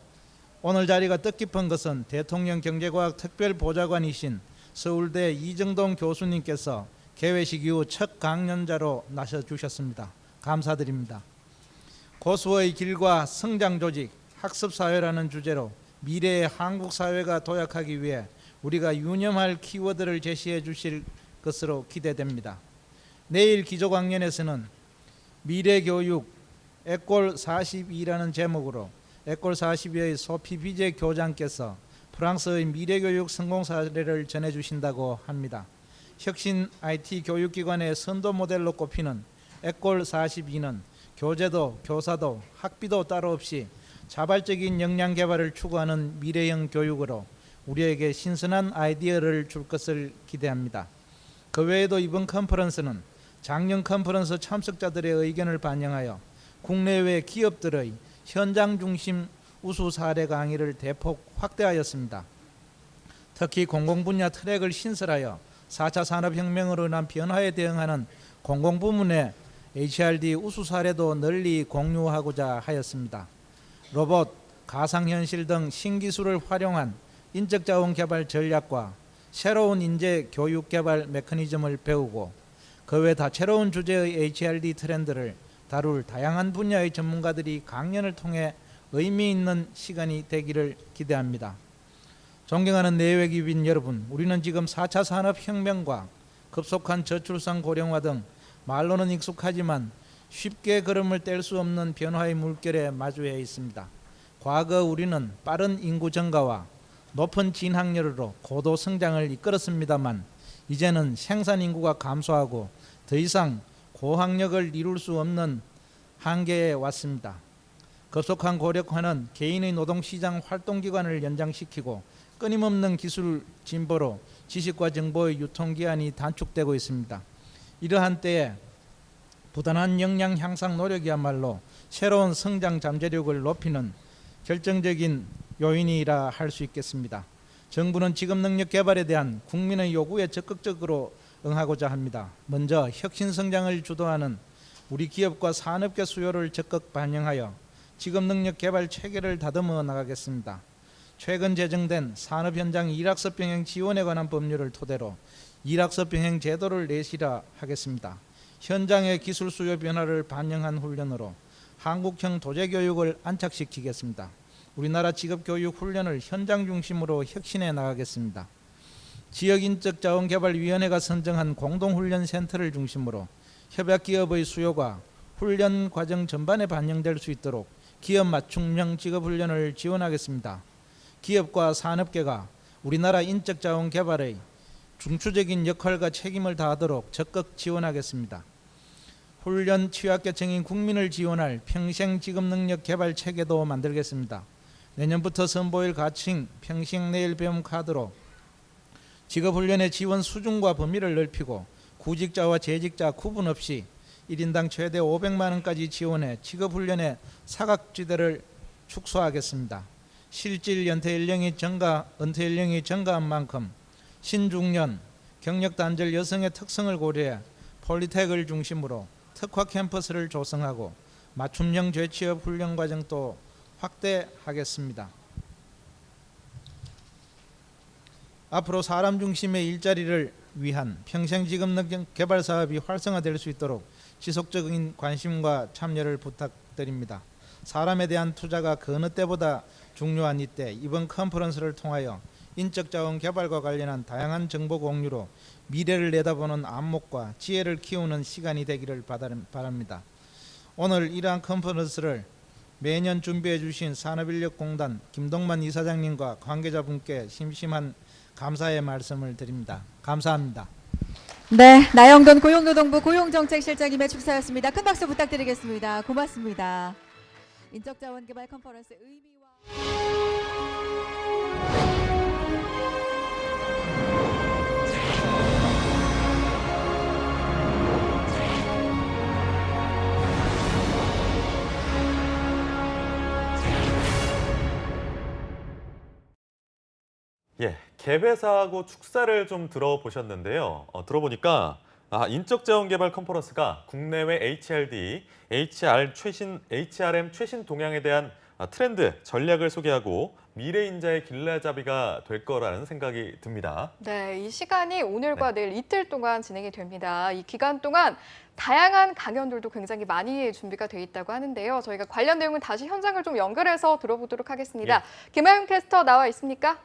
오늘 자리가 뜻깊은 것은 대통령 경제과학 특별보좌관이신 서울대 이정동 교수님께서 개회식 이후 첫 강연자로 나서주셨습니다. 감사드립니다. 고수의 길과 성장조직, 학습사회라는 주제로 미래의 한국 사회가 도약하기 위해 우리가 유념할 키워드를 제시해 주실 것으로 기대됩니다. 내일 기조강연에서는 미래교육 에꼴 42라는 제목으로 에꼴 42의 소피 비제 교장께서 프랑스의 미래교육 성공 사례를 전해주신다고 합니다. 혁신 IT 교육기관의 선도 모델로 꼽히는 에꼴 42는 교재도 교사도 학비도 따로 없이 자발적인 역량 개발을 추구하는 미래형 교육으로 우리에게 신선한 아이디어를 줄 것을 기대합니다. 그 외에도 이번 컨퍼런스는 작년 컨퍼런스 참석자들의 의견을 반영하여 국내외 기업들의 현장 중심 우수 사례 강의를 대폭 확대하였습니다. 특히 공공분야 트랙을 신설하여 4차 산업혁명으로 인한 변화에 대응하는 공공부문의 HRD 우수 사례도 널리 공유하고자 하였습니다. 로봇, 가상현실 등 신기술을 활용한 인적자원 개발 전략과 새로운 인재 교육 개발 메커니즘을 배우고 그 외 다채로운 주제의 HRD 트렌드를 다룰 다양한 분야의 전문가들이 강연을 통해 의미 있는 시간이 되기를 기대합니다. 존경하는 내외기빈 여러분, 우리는 지금 4차 산업혁명과 급속한 저출산 고령화 등 말로는 익숙하지만 쉽게 걸음을 뗄 수 없는 변화의 물결에 마주해 있습니다. 과거 우리는 빠른 인구 증가와 높은 진학률로 고도 성장을 이끌었습니다만 이제는 생산 인구가 감소하고 더 이상 고학력을 이룰 수 없는 한계에 왔습니다. 급속한 고령화는 개인의 노동시장 활동기간을 연장시키고 끊임없는 기술 진보로 지식과 정보의 유통기한이 단축되고 있습니다. 이러한 때에 부단한 역량 향상 노력이야말로 새로운 성장 잠재력을 높이는 결정적인 요인이라 할 수 있겠습니다. 정부는 직업능력 개발에 대한 국민의 요구에 적극적으로 응하고자 합니다. 먼저 혁신 성장을 주도하는 우리 기업과 산업계 수요를 적극 반영하여 직업능력 개발 체계를 다듬어 나가겠습니다. 최근 제정된 산업현장 일학습 병행 지원에 관한 법률을 토대로 일학습 병행 제도를 내실화하겠습니다. 현장의 기술 수요 변화를 반영한 훈련으로 한국형 도제교육을 안착시키겠습니다. 우리나라 직업교육 훈련을 현장 중심으로 혁신해 나가겠습니다. 지역인적자원개발위원회가 선정한 공동훈련센터를 중심으로 협약기업의 수요가 훈련 과정 전반에 반영될 수 있도록 기업 맞춤형 직업훈련을 지원하겠습니다. 기업과 산업계가 우리나라 인적자원개발의 중추적인 역할과 책임을 다하도록 적극 지원하겠습니다. 훈련 취약계층인 국민을 지원할 평생 직업능력 개발 체계도 만들겠습니다. 내년부터 선보일 가칭 평생 내일 배움 카드로 직업훈련의 지원 수준과 범위를 넓히고 구직자와 재직자 구분 없이 1인당 최대 500만 원까지 지원해 직업훈련의 사각지대를 축소하겠습니다. 실질 은퇴 연령이 증가한 만큼 신중년, 경력 단절 여성의 특성을 고려해 폴리텍을 중심으로 특화 캠퍼스를 조성하고 맞춤형 재취업 훈련 과정도 확대하겠습니다. 앞으로 사람 중심의 일자리를 위한 평생직업능력 개발 사업이 활성화될 수 있도록 지속적인 관심과 참여를 부탁드립니다. 사람에 대한 투자가 그 어느 때보다 중요한 이때 이번 컨퍼런스를 통하여 인적자원 개발과 관련한 다양한 정보 공유로 미래를 내다보는 안목과 지혜를 키우는 시간이 되기를 바랍니다. 오늘 이러한 컨퍼런스를 매년 준비해 주신 산업인력공단 김동만 이사장님과 관계자분께 심심한 감사의 말씀을 드립니다. 감사합니다. 네, 나영돈 고용노동부 고용정책실장님의 축사였습니다. 큰 박수 부탁드리겠습니다. 고맙습니다. 인적자원개발 컨퍼런스 의미와 예, 개회사하고 축사를 좀 들어보셨는데요. 들어보니까 인적자원개발 컨퍼런스가 국내외 HRD, HRM 최신 동향에 대한 트렌드, 전략을 소개하고 미래 인자의 길라잡이가 될 거라는 생각이 듭니다. 네, 이 시간이 오늘과 내일 이틀 동안 진행이 됩니다. 이 기간 동안 다양한 강연들도 굉장히 많이 준비가 돼 있다고 하는데요. 저희가 관련 내용은 다시 현장을 좀 연결해서 들어보도록 하겠습니다. 김하윤 캐스터 나와 있습니까?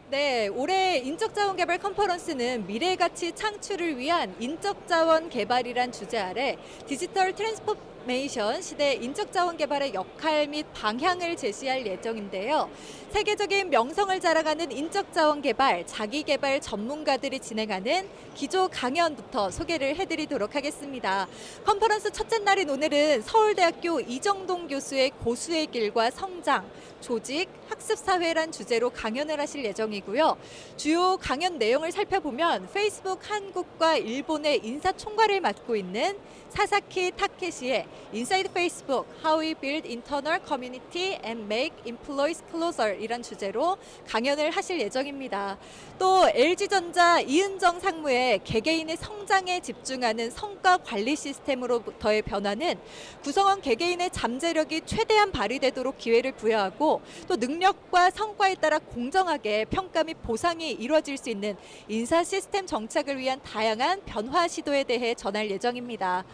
네, 올해 인적자원개발 컨퍼런스는 미래가치 창출을 위한 인적자원 개발이란 주제 아래 디지털 트랜스포메이션 시대 인적자원 개발의 역할 및 방향을 제시할 예정인데요. 세계적인 명성을 자랑하는 인적자원 개발, 자기개발 전문가들이 진행하는 기조 강연부터 소개를 해드리도록 하겠습니다. 컨퍼런스 첫째 날인 오늘은 서울대학교 이정동 교수의 고수의 길과 성장, 조직, 학습사회란 주제로 강연을 하실 예정이고요. 주요 강연 내용을 살펴보면 페이스북 한국과 일본의 인사총괄을 맡고 있는 사사키 타케시의 Inside Facebook, How We Build Internal Community and Make Employees Closer 이란 주제로 강연을 하실 예정입니다. 또 LG전자 이은정 상무의 개개인의 성장에 집중하는 성과 관리 시스템으로부터의 변화는 구성원 개개인의 잠재력이 최대한 발휘되도록 기회를 부여하고 또 능력과 성과에 따라 공정하게 평가 및 보상이 이루어질 수 있는 인사 시스템 정착을 위한 다양한 변화 시도에 대해 전할 예정입니다.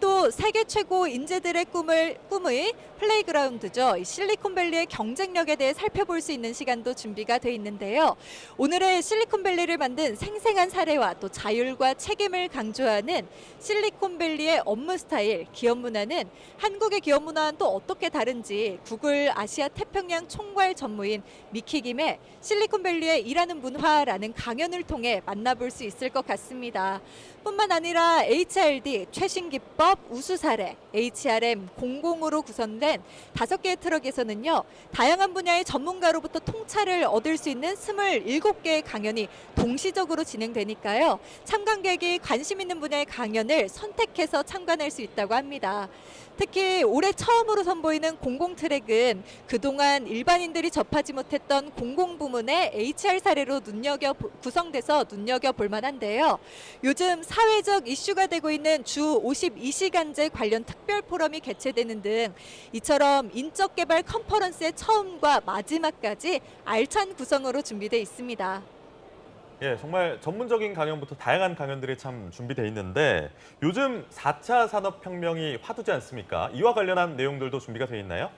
또 세계 최고 인재들의 꿈의 플레이그라운드죠. 실리콘밸리의 경쟁력에 대해 살펴볼 수 있는 시간도 준비가 돼 있는데요. 오늘의 실리콘밸리를 만든 생생한 사례와 또 자율과 책임을 강조하는 실리콘밸리의 업무 스타일, 기업 문화는 한국의 기업 문화와는 또 어떻게 다른지 구글 아시아 태평양 총괄 전무인 미키 김의 실리콘밸리의 일하는 문화라는 강연을 통해 만나볼 수 있을 것 같습니다. 뿐만 아니라 HRD 최신 기법 우수 사례, HRM 공공으로 구성된 5개의 트럭에서는요. 다양한 분야의 전문가로부터 통찰을 얻을 수 있는 27개의 강연이 동시적으로 진행되니까요. 참관객이 관심 있는 분야의 강연을 선택해서 참관할 수 있다고 합니다. 특히 올해 처음으로 선보이는 공공트랙은 그동안 일반인들이 접하지 못했던 공공부문의 HR 사례로 구성돼서 눈여겨볼 만한데요. 요즘 사회적 이슈가 되고 있는 주 52시간제 관련 특별 포럼이 개최되는 등 이처럼 인적개발 컨퍼런스의 처음과 마지막까지 알찬 구성으로 준비되어 있습니다. 예, 정말 전문적인 강연부터 다양한 강연들이 참 준비되어 있는데 요즘 4차 산업혁명이 화두지 않습니까? 이와 관련한 내용들도 준비가 되어 있나요?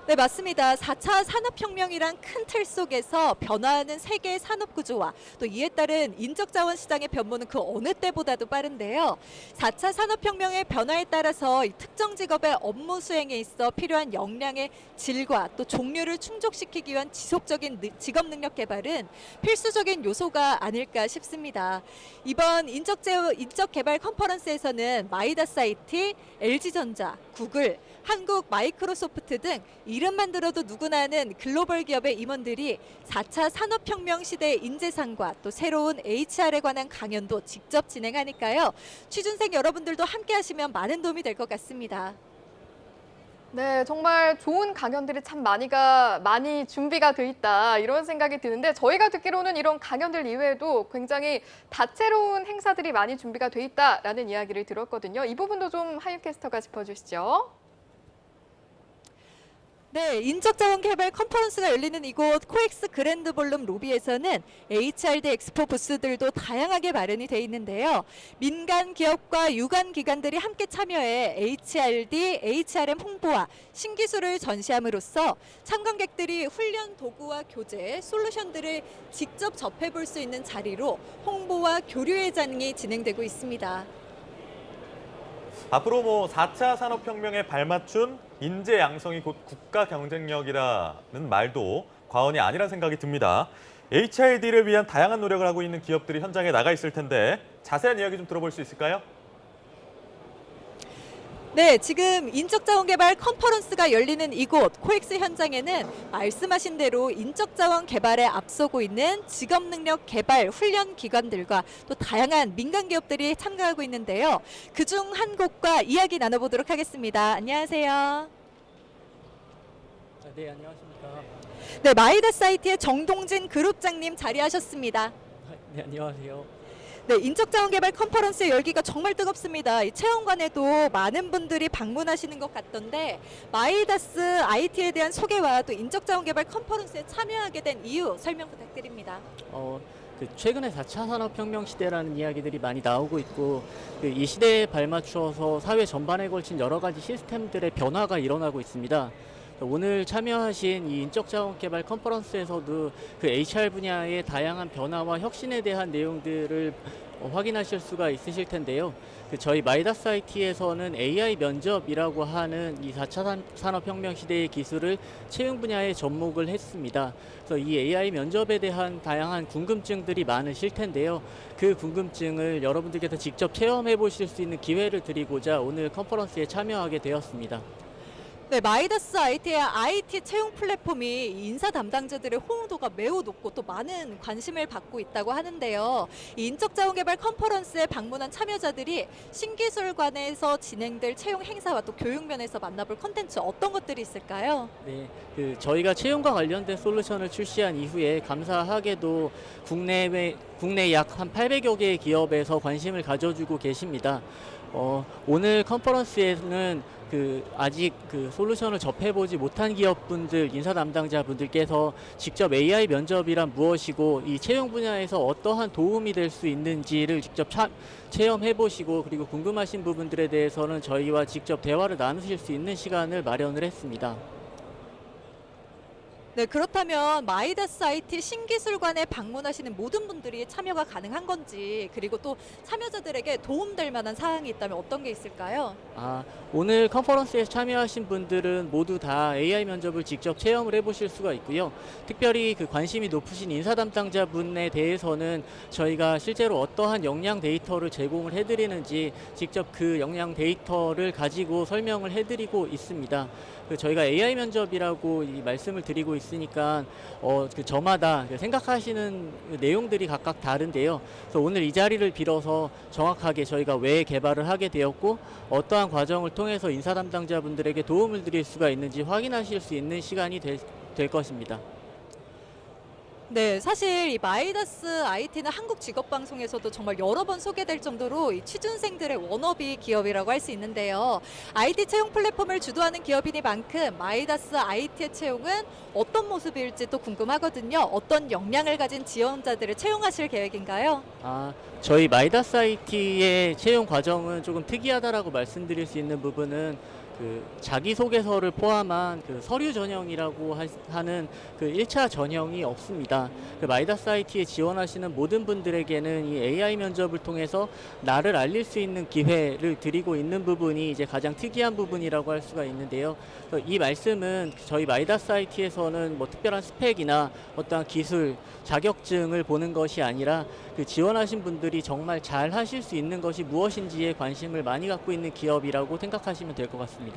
네, 맞습니다. 4차 산업혁명이란 큰 틀 속에서 변화하는 세계의 산업구조와 또 이에 따른 인적자원 시장의 변모는 그 어느 때보다도 빠른데요. 4차 산업혁명의 변화에 따라서 특정 직업의 업무 수행에 있어 필요한 역량의 질과 또 종류를 충족시키기 위한 지속적인 직업 능력 개발은 필수적인 요소가 아닐까 싶습니다. 이번 인적개발 컨퍼런스에서는 마이다스 IT, LG전자, 구글, 한국 마이크로소프트 등 이름만 들어도 누구나 아는 글로벌 기업의 임원들이 4차 산업혁명 시대의 인재상과 또 새로운 HR에 관한 강연도 직접 진행하니까요. 취준생 여러분들도 함께 하시면 많은 도움이 될 것 같습니다. 네, 정말 좋은 강연들이 참 많이 준비가 돼 있다 이런 생각이 드는데 저희가 듣기로는 이런 강연들 이외에도 굉장히 다채로운 행사들이 많이 준비가 돼 있다라는 이야기를 들었거든요. 이 부분도 좀 하윤 캐스터가 짚어주시죠. 네, 인적자원개발 컨퍼런스가 열리는 이곳 코엑스 그랜드 볼룸 로비에서는 HRD 엑스포 부스들도 다양하게 마련이 돼 있는데요. 민간 기업과 유관 기관들이 함께 참여해 HRD, HRM 홍보와 신기술을 전시함으로써 참관객들이 훈련 도구와 교재, 솔루션들을 직접 접해볼 수 있는 자리로 홍보와 교류의 장이 진행되고 있습니다. 앞으로 4차 산업혁명에 발맞춘 인재 양성이 곧 국가 경쟁력이라는 말도 과언이 아니란 생각이 듭니다. HRD를 위한 다양한 노력을 하고 있는 기업들이 현장에 나가 있을 텐데 자세한 이야기 좀 들어볼 수 있을까요? 네, 지금 인적자원개발 컨퍼런스가 열리는 이곳 코엑스 현장에는 말씀하신 대로 인적자원 개발에 앞서고 있는 직업능력 개발 훈련 기관들과 또 다양한 민간 기업들이 참가하고 있는데요. 그중 한 곳과 이야기 나눠보도록 하겠습니다. 안녕하세요. 네, 안녕하십니까. 네, 마이다스 IT의 정동진 그룹장님 자리하셨습니다. 네, 안녕하세요. 네, 인적자원개발 컨퍼런스의 열기가 정말 뜨겁습니다. 이 체험관에도 많은 분들이 방문하시는 것 같던데 마이다스 IT에 대한 소개와 또 인적자원개발 컨퍼런스에 참여하게 된 이유 설명 부탁드립니다. 최근에 4차 산업혁명 시대라는 이야기들이 많이 나오고 있고 이 시대에 발맞추어서 사회 전반에 걸친 여러 가지 시스템들의 변화가 일어나고 있습니다. 오늘 참여하신 이 인적자원개발 컨퍼런스에서도 그 HR 분야의 다양한 변화와 혁신에 대한 내용들을 확인하실 수가 있으실 텐데요. 저희 마이다스 IT에서는 AI 면접이라고 하는 이 4차 산업혁명 시대의 기술을 채용 분야에 접목을 했습니다. 그래서 이 AI 면접에 대한 다양한 궁금증들이 많으실 텐데요. 그 궁금증을 여러분들께서 직접 체험해 보실 수 있는 기회를 드리고자 오늘 컨퍼런스에 참여하게 되었습니다. 네, 마이다스 IT의 IT 채용 플랫폼이 인사 담당자들의 호응도가 매우 높고 또 많은 관심을 받고 있다고 하는데요. 이 인적자원개발 컨퍼런스에 방문한 참여자들이 신기술관에서 진행될 채용 행사와 또 교육면에서 만나볼 콘텐츠 어떤 것들이 있을까요? 네, 저희가 채용과 관련된 솔루션을 출시한 이후에 감사하게도 국내 약 한 800여 개의 기업에서 관심을 가져주고 계십니다. 오늘 컨퍼런스에는 아직 솔루션을 접해보지 못한 기업분들, 인사 담당자분들께서 직접 AI 면접이란 무엇이고 이 채용 분야에서 어떠한 도움이 될 수 있는지를 직접 체험해보시고 그리고 궁금하신 부분들에 대해서는 저희와 직접 대화를 나누실 수 있는 시간을 마련을 했습니다. 네, 그렇다면 마이다스 IT 신기술관에 방문하시는 모든 분들이 참여가 가능한 건지 그리고 또 참여자들에게 도움될 만한 사항이 있다면 어떤 게 있을까요? 오늘 컨퍼런스에 참여하신 분들은 모두 다 AI 면접을 직접 체험을 해보실 수가 있고요. 특별히 관심이 높으신 인사 담당자분에 대해서는 저희가 실제로 어떠한 역량 데이터를 제공을 해드리는지 직접 그 역량 데이터를 가지고 설명을 해드리고 있습니다. 저희가 AI 면접이라고 말씀을 드리고 있으니까 저마다 생각하시는 내용들이 각각 다른데요. 그래서 오늘 이 자리를 빌어서 정확하게 저희가 왜 개발을 하게 되었고 어떠한 과정을 통해서 인사 담당자분들에게 도움을 드릴 수가 있는지 확인하실 수 있는 시간이 될 것입니다. 네, 사실 이 마이다스 IT는 한국직업방송에서도 정말 여러 번 소개될 정도로 이 취준생들의 워너비 기업이라고 할 수 있는데요. IT 채용 플랫폼을 주도하는 기업이니만큼 마이다스 IT의 채용은 어떤 모습일지 또 궁금하거든요. 어떤 역량을 가진 지원자들을 채용하실 계획인가요? 저희 마이다스 IT의 채용 과정은 조금 특이하다라고 말씀드릴 수 있는 부분은 자기소개서를 포함한 서류 전형이라고 하는 1차 전형이 없습니다. 마이다스 IT에 지원하시는 모든 분들에게는 이 AI 면접을 통해서 나를 알릴 수 있는 기회를 드리고 있는 부분이 이제 가장 특이한 부분이라고 할 수가 있는데요. 이 말씀은 저희 마이다스 IT에서는 특별한 스펙이나 어떠한 기술, 자격증을 보는 것이 아니라 지원하신 분들이 정말 잘 하실 수 있는 것이 무엇인지에 관심을 많이 갖고 있는 기업이라고 생각하시면 될 것 같습니다.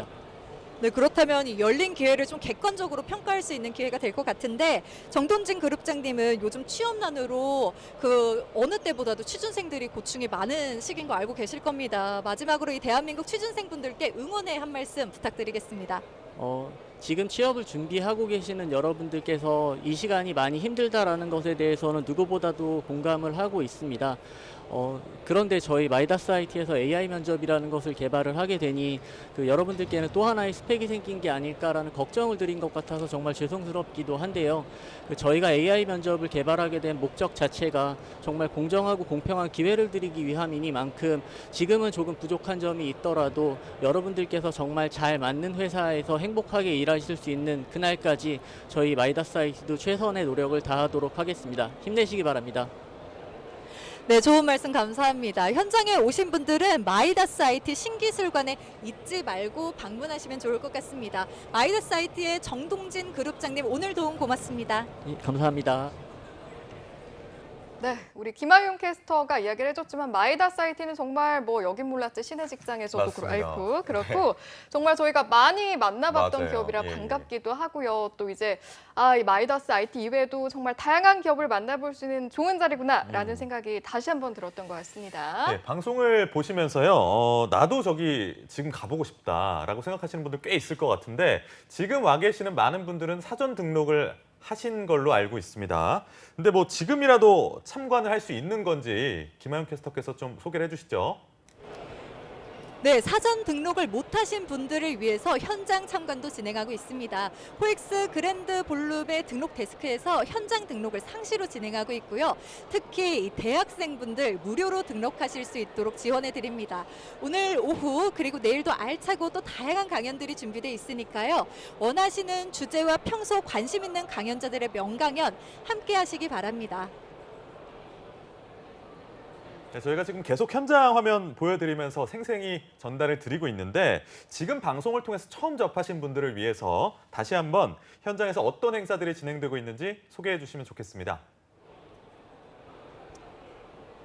네, 그렇다면 이 열린 기회를 좀 객관적으로 평가할 수 있는 기회가 될 것 같은데 정동진 그룹장님은 요즘 취업난으로 그 어느 때보다도 취준생들이 고충이 많은 시기인 거 알고 계실 겁니다. 마지막으로 이 대한민국 취준생분들께 응원의 한 말씀 부탁드리겠습니다. 지금 취업을 준비하고 계시는 여러분들께서 이 시간이 많이 힘들다라는 것에 대해서는 누구보다도 공감을 하고 있습니다. 그런데 저희 마이다스 IT에서 AI 면접이라는 것을 개발을 하게 되니 여러분들께는 또 하나의 스펙이 생긴 게 아닐까라는 걱정을 드린 것 같아서 정말 죄송스럽기도 한데요. 저희가 AI 면접을 개발하게 된 목적 자체가 정말 공정하고 공평한 기회를 드리기 위함이니만큼 지금은 조금 부족한 점이 있더라도 여러분들께서 정말 잘 맞는 회사에서 행복하게 일하실 수 있는 그날까지 저희 마이다스 IT도 최선의 노력을 다하도록 하겠습니다. 힘내시기 바랍니다. 네, 좋은 말씀 감사합니다. 현장에 오신 분들은 마이다스 IT 신기술관에 잊지 말고 방문하시면 좋을 것 같습니다. 마이다스 IT의 정동진 그룹장님 오늘 도움 고맙습니다. 예, 감사합니다. 네, 우리 김아윤 캐스터가 이야기를 해줬지만 마이다스 IT는 정말 뭐 여긴 몰랐지 시내 직장에서도 그렇고 정말 저희가 많이 만나봤던 맞아요. 기업이라 예, 반갑기도 하고요. 또 이제 이 마이다스 IT 이외에도 정말 다양한 기업을 만나볼 수 있는 좋은 자리구나라는 생각이 다시 한번 들었던 것 같습니다. 네, 방송을 보시면서요. 나도 저기 지금 가보고 싶다라고 생각하시는 분들 꽤 있을 것 같은데 지금 와 계시는 많은 분들은 사전 등록을 하신 걸로 알고 있습니다. 근데 뭐 지금이라도 참관을 할 수 있는 건지 김하윤 캐스터께서 좀 소개를 해주시죠. 네, 사전 등록을 못하신 분들을 위해서 현장 참관도 진행하고 있습니다. 호엑스 그랜드 볼룸의 등록 데스크에서 현장 등록을 상시로 진행하고 있고요. 특히 대학생분들 무료로 등록하실 수 있도록 지원해 드립니다. 오늘 오후 그리고 내일도 알차고 또 다양한 강연들이 준비되어 있으니까요. 원하시는 주제와 평소 관심 있는 강연자들의 명강연 함께 하시기 바랍니다. 네, 저희가 지금 계속 현장 화면 보여드리면서 생생히 전달을 드리고 있는데 지금 방송을 통해서 처음 접하신 분들을 위해서 다시 한번 현장에서 어떤 행사들이 진행되고 있는지 소개해 주시면 좋겠습니다.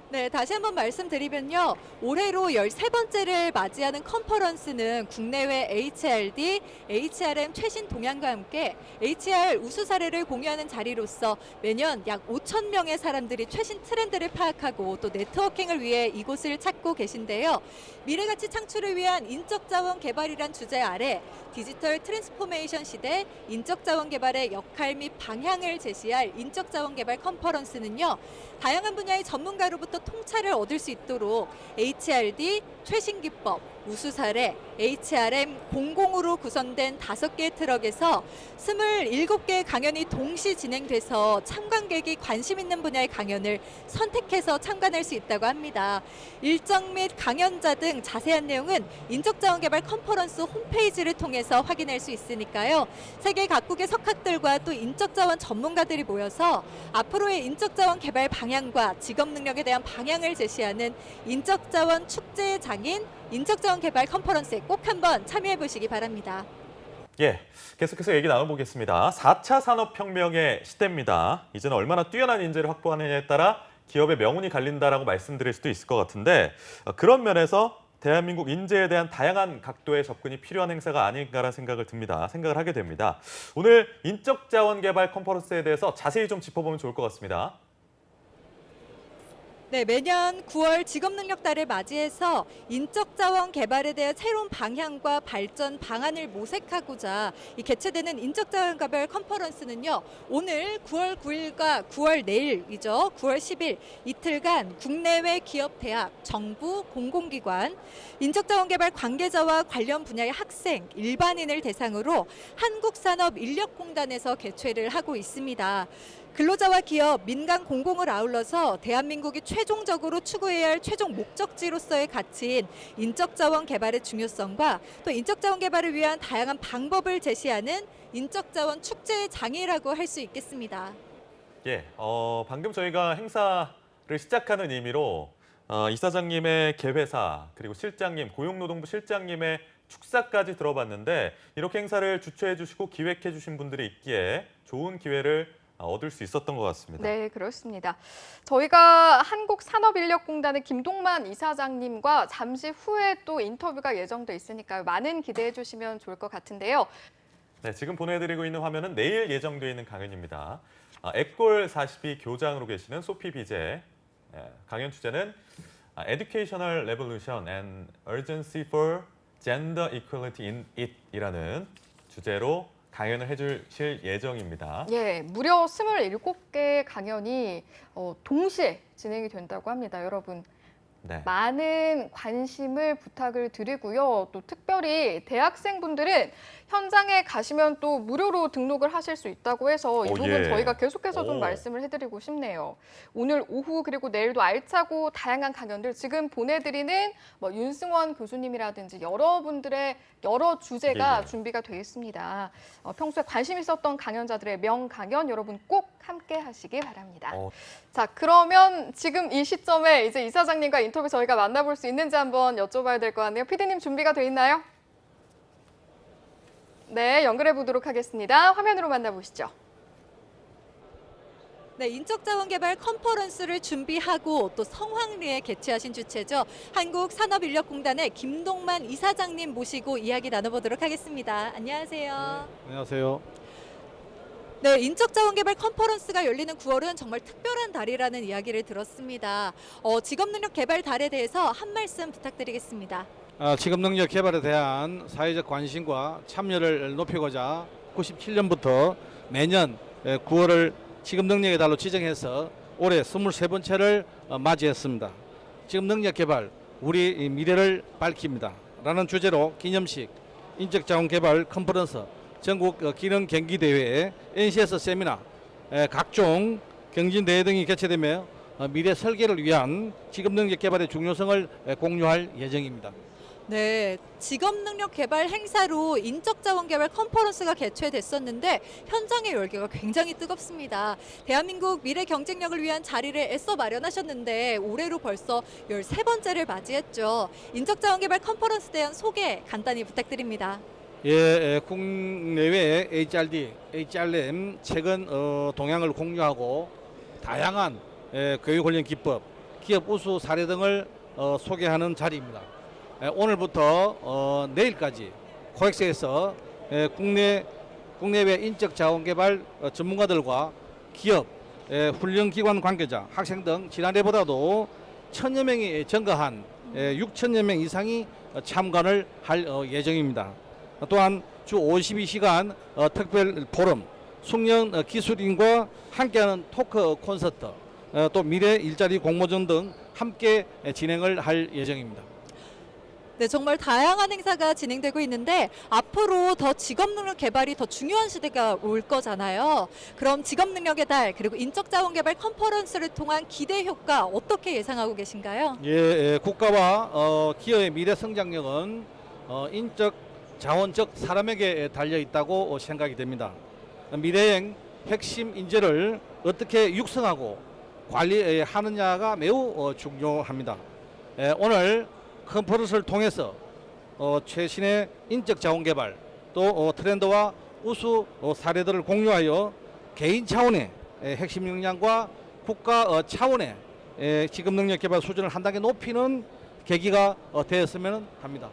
네, 다시 한번 말씀드리면요. 올해로 13번째를 맞이하는 컨퍼런스는 국내외 HRD, HRM 최신 동향과 함께 HR 우수 사례를 공유하는 자리로서 매년 약 5천 명의 사람들이 최신 트렌드를 파악하고 또 네트워킹을 위해 이곳을 찾고 계신데요. 미래가치 창출을 위한 인적자원 개발이란 주제 아래 디지털 트랜스포메이션 시대 인적자원 개발의 역할 및 방향을 제시할 인적자원 개발 컨퍼런스는요. 다양한 분야의 전문가로부터 통찰을 얻을 수 있도록 HRD, 최신 기법, 우수 사례, HRM 공공으로 구성된 5개의 트럭에서 27개의 강연이 동시 진행돼서 참관객이 관심 있는 분야의 강연을 선택해서 참관할 수 있다고 합니다. 일정 및 강연자 등 자세한 내용은 인적자원개발 컨퍼런스 홈페이지를 통해서 확인할 수 있으니까요. 세계 각국의 석학들과 또 인적자원 전문가들이 모여서 앞으로의 인적자원 개발 방향과 직업 능력에 대한 방향을 제시하는 인적자원 축제의 장인 인적자원 개발 컨퍼런스에 꼭 한번 참여해 보시기 바랍니다. 예, 계속해서 얘기 나눠보겠습니다. 4차 산업혁명의 시대입니다. 이제는 얼마나 뛰어난 인재를 확보하느냐에 따라 기업의 명운이 갈린다라고 말씀드릴 수도 있을 것 같은데 그런 면에서 대한민국 인재에 대한 다양한 각도의 접근이 필요한 행사가 아닌가라는 생각을 하게 됩니다. 오늘 인적자원개발 컨퍼런스에 대해서 자세히 좀 짚어보면 좋을 것 같습니다. 네, 매년 9월 직업능력달을 맞이해서 인적자원 개발에 대한 새로운 방향과 발전 방안을 모색하고자 개최되는 인적자원 개발 컨퍼런스는요. 오늘 9월 9일과 9월 내일이죠. 9월 10일 이틀간 국내외 기업, 대학, 정부, 공공기관, 인적자원 개발 관계자와 관련 분야의 학생, 일반인을 대상으로 한국산업인력공단에서 개최를 하고 있습니다. 근로자와 기업, 민간 공공을 아울러서 대한민국이 최종적으로 추구해야 할 최종 목적지로서의 가치인 인적자원 개발의 중요성과 또 인적자원 개발을 위한 다양한 방법을 제시하는 인적자원 축제의 장이라고 할 수 있겠습니다. 예, 방금 저희가 행사를 시작하는 의미로 이사장님의 개회사 그리고 실장님, 고용노동부 실장님의 축사까지 들어봤는데 이렇게 행사를 주최해 주시고 기획해 주신 분들이 있기에 좋은 기회를 얻을 수 있었던 것 같습니다. 네, 그렇습니다. 저희가 한국산업인력공단의 김동만 이사장님과 잠시 후에 또 인터뷰가 예정돼 있으니까요. 많은 기대해 주시면 좋을 것 같은데요. 네, 지금 보내드리고 있는 화면은 내일 예정되어 있는 강연입니다. 엑골 42 교장으로 계시는 소피 비제. 강연 주제는 Educational Revolution and Urgency for Gender Equality in It 이라는 주제로 강연을 해주실 예정입니다. 예, 무려 27개의 강연이 동시에 진행이 된다고 합니다. 여러분, 네. 많은 관심을 부탁을 드리고요. 또 특별히 대학생분들은 현장에 가시면 또 무료로 등록을 하실 수 있다고 해서 이 부분 저희가 계속해서 좀 말씀을 해드리고 싶네요. 오늘 오후 그리고 내일도 알차고 다양한 강연들 지금 보내드리는 윤승원 교수님이라든지 여러분들의 여러 주제가 준비가 되어 있습니다. 평소에 관심 있었던 강연자들의 명강연 여러분 꼭 함께 하시기 바랍니다. 자, 그러면 지금 이 시점에 이제 이사장님과 인터뷰 저희가 만나볼 수 있는지 한번 여쭤봐야 될 것 같네요. PD님 준비가 돼 있나요? 네, 연결해 보도록 하겠습니다. 화면으로 만나보시죠. 네, 인적자원개발 컨퍼런스를 준비하고 또 성황리에 개최하신 주체죠. 한국산업인력공단의 김동만 이사장님 모시고 이야기 나눠보도록 하겠습니다. 안녕하세요. 네, 안녕하세요. 네, 인적자원개발 컨퍼런스가 열리는 9월은 정말 특별한 달이라는 이야기를 들었습니다. 직업능력 개발 달에 대해서 한 말씀 부탁드리겠습니다. 직업능력 개발에 대한 사회적 관심과 참여를 높이고자 97년부터 매년 9월을 직업능력의 달로 지정해서 올해 23번째를 맞이했습니다. 직업능력 개발, 우리 미래를 밝힙니다. 라는 주제로 기념식 인적자원개발 컨퍼런스 전국 기능 경기대회, NCS 세미나, 각종 경진대회 등이 개최되며 미래 설계를 위한 직업능력 개발의 중요성을 공유할 예정입니다. 네, 직업능력 개발 행사로 인적자원개발 컨퍼런스가 개최됐었는데 현장의 열기가 굉장히 뜨겁습니다. 대한민국 미래 경쟁력을 위한 자리를 애써 마련하셨는데 올해로 벌써 13번째를 맞이했죠. 인적자원개발 컨퍼런스에 대한 소개 간단히 부탁드립니다. 예, 국내외 HRD, HRM 최근 동향을 공유하고 다양한 교육 관련 기법, 기업 우수 사례 등을 소개하는 자리입니다. 오늘부터 내일까지 코엑스에서 국내외 인적자원개발 전문가들과 기업, 훈련기관 관계자, 학생 등 지난해보다도 1000여 명이 증가한 6천여 명 이상이 참관을 할 예정입니다. 또한 주 52시간 특별 포럼, 숙련 기술인과 함께하는 토크 콘서트, 또 미래 일자리 공모전 등 함께 진행을 할 예정입니다. 네, 정말 다양한 행사가 진행되고 있는데 앞으로 더 직업능력 개발이 더 중요한 시대가 올 거잖아요. 그럼 직업능력의 달 그리고 인적자원개발 컨퍼런스를 통한 기대 효과 어떻게 예상하고 계신가요? 예, 국가와 기업의 미래 성장력은 인적 자원 즉 사람에게 달려 있다고 생각이 됩니다. 미래의 핵심 인재를 어떻게 육성하고 관리하느냐가 매우 중요합니다. 오늘 컨퍼런스를 통해서 최신의 인적 자원 개발 또 트렌드와 우수 사례들을 공유하여 개인 차원의 핵심 역량과 국가 차원의 직업 능력 개발 수준을 한 단계 높이는 계기가 되었으면 합니다.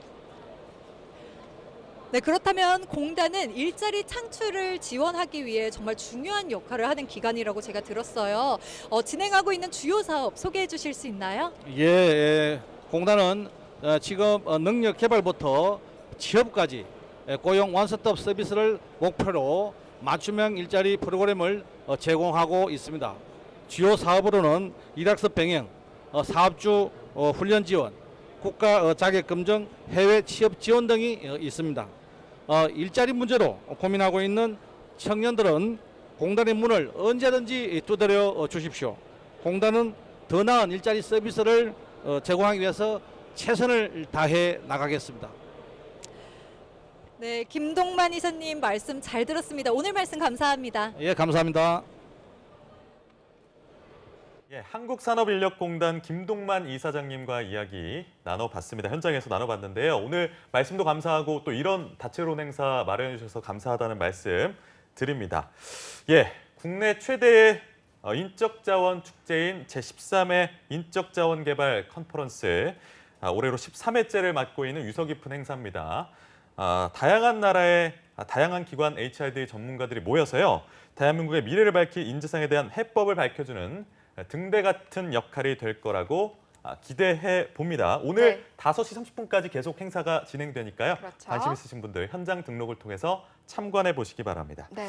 네, 그렇다면 공단은 일자리 창출을 지원하기 위해 정말 중요한 역할을 하는 기관이라고 제가 들었어요. 진행하고 있는 주요 사업 소개해 주실 수 있나요? 예, 공단은 직업 능력 개발부터 취업까지 고용 원스톱 서비스를 목표로 맞춤형 일자리 프로그램을 제공하고 있습니다. 주요 사업으로는 일학습 병행, 사업주 훈련 지원, 국가 자격 검증, 해외 취업 지원 등이 있습니다. 일자리 문제로 고민하고 있는 청년들은 공단의 문을 언제든지 두드려 주십시오. 공단은 더 나은 일자리 서비스를 제공하기 위해서 최선을 다해 나가겠습니다. 네, 김동만 이사님 말씀 잘 들었습니다. 오늘 말씀 감사합니다. 예, 감사합니다. 예, 한국산업인력공단 김동만 이사장님과 이야기 나눠봤습니다. 현장에서 나눠봤는데요. 오늘 말씀도 감사하고 또 이런 다채로운 행사 마련해 주셔서 감사하다는 말씀 드립니다. 예, 국내 최대의 인적자원 축제인 제13회 인적자원개발 컨퍼런스, 올해로 13회째를 맡고 있는 유서 깊은 행사입니다. 다양한 나라의 다양한 기관 HRD 전문가들이 모여서요, 대한민국의 미래를 밝힐 인재상에 대한 해법을 밝혀주는 등대 같은 역할이 될 거라고 기대해 봅니다. 오늘 5시 30분까지 계속 행사가 진행되니까요. 그렇죠. 관심 있으신 분들 현장 등록을 통해서 참관해 보시기 바랍니다. 네.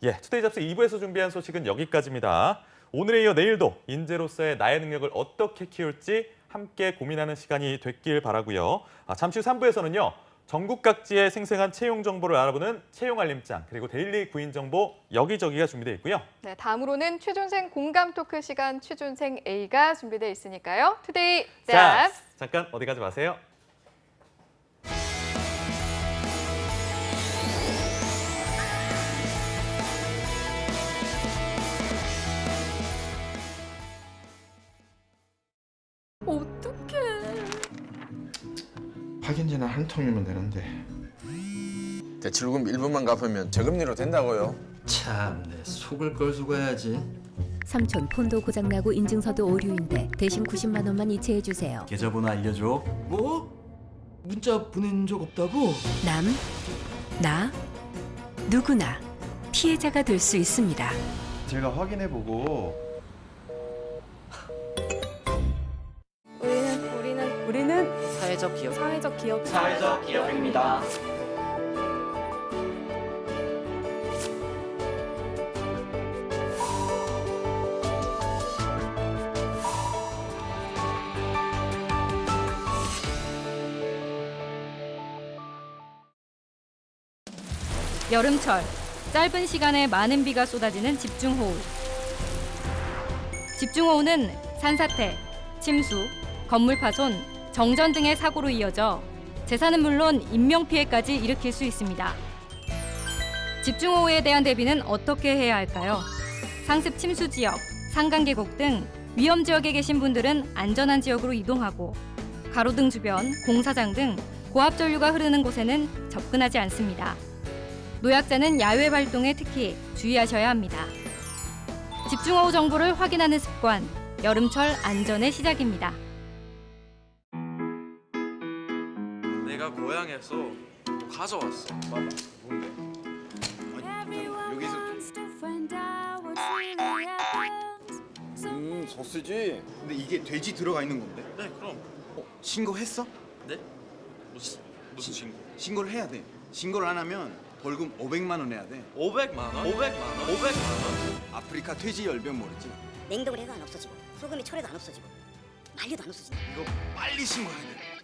예, 투데이 잡스 2부에서 준비한 소식은 여기까지입니다. 오늘에 이어 내일도 인재로서의 나의 능력을 어떻게 키울지 함께 고민하는 시간이 됐길 바라고요. 잠시 후 3부에서는요. 전국 각지의 생생한 채용 정보를 알아보는 채용 알림장, 그리고 데일리 구인 정보 여기저기가 준비되어 있고요. 네, 다음으로는 취준생 공감 토크 시간 취준생 A가 준비되어 있으니까요. 투데이 잡스. 잠깐 어디 가지 마세요. 어떡해. 확인제는 한 통이면 되는데. 대출금 1분만 갚으면 저금리로 된다고요. 참내 속을 걸고 가야지. 삼촌 폰도 고장나고 인증서도 오류인데 대신 90만 원만 이체해 주세요. 계좌번호 알려줘. 뭐? 문자 보낸 적 없다고? 나, 누구나 피해자가 될 수 있습니다. 제가 확인해보고 우리는 사회적 기업입니다. 여름철, 짧은 시간에 많은 비가 쏟아지는 집중호우. 집중호우는 산사태, 침수, 건물 파손, 정전 등의 사고로 이어져 재산은 물론 인명피해까지 일으킬 수 있습니다. 집중호우에 대한 대비는 어떻게 해야 할까요? 상습 침수 지역, 산간계곡 등 위험 지역에 계신 분들은 안전한 지역으로 이동하고, 가로등 주변, 공사장 등 고압 전류가 흐르는 곳에는 접근하지 않습니다. 노약자는 야외 활동에 특히 주의하셔야 합니다. 집중호우 정보를 확인하는 습관, 여름철 안전의 시작입니다. 내가 고향에서 가져왔어. 봐봐, 뭔데? 여기서 소스지. 근데 이게 돼지 들어가 있는 건데? 네, 그럼. 신고했어? 네? 무슨 신고? 신고를 해야 돼. 신고를 안 하면 벌금 500만 원 내야 돼. 500만 원? 500만 원? 500만 원? 아프리카 돼지 열병 모르지? 냉동을 해도 안 없어지고 소금이 초래도 안 없어지고 말려도 안 없어지네. 이거 빨리 신고해야 돼.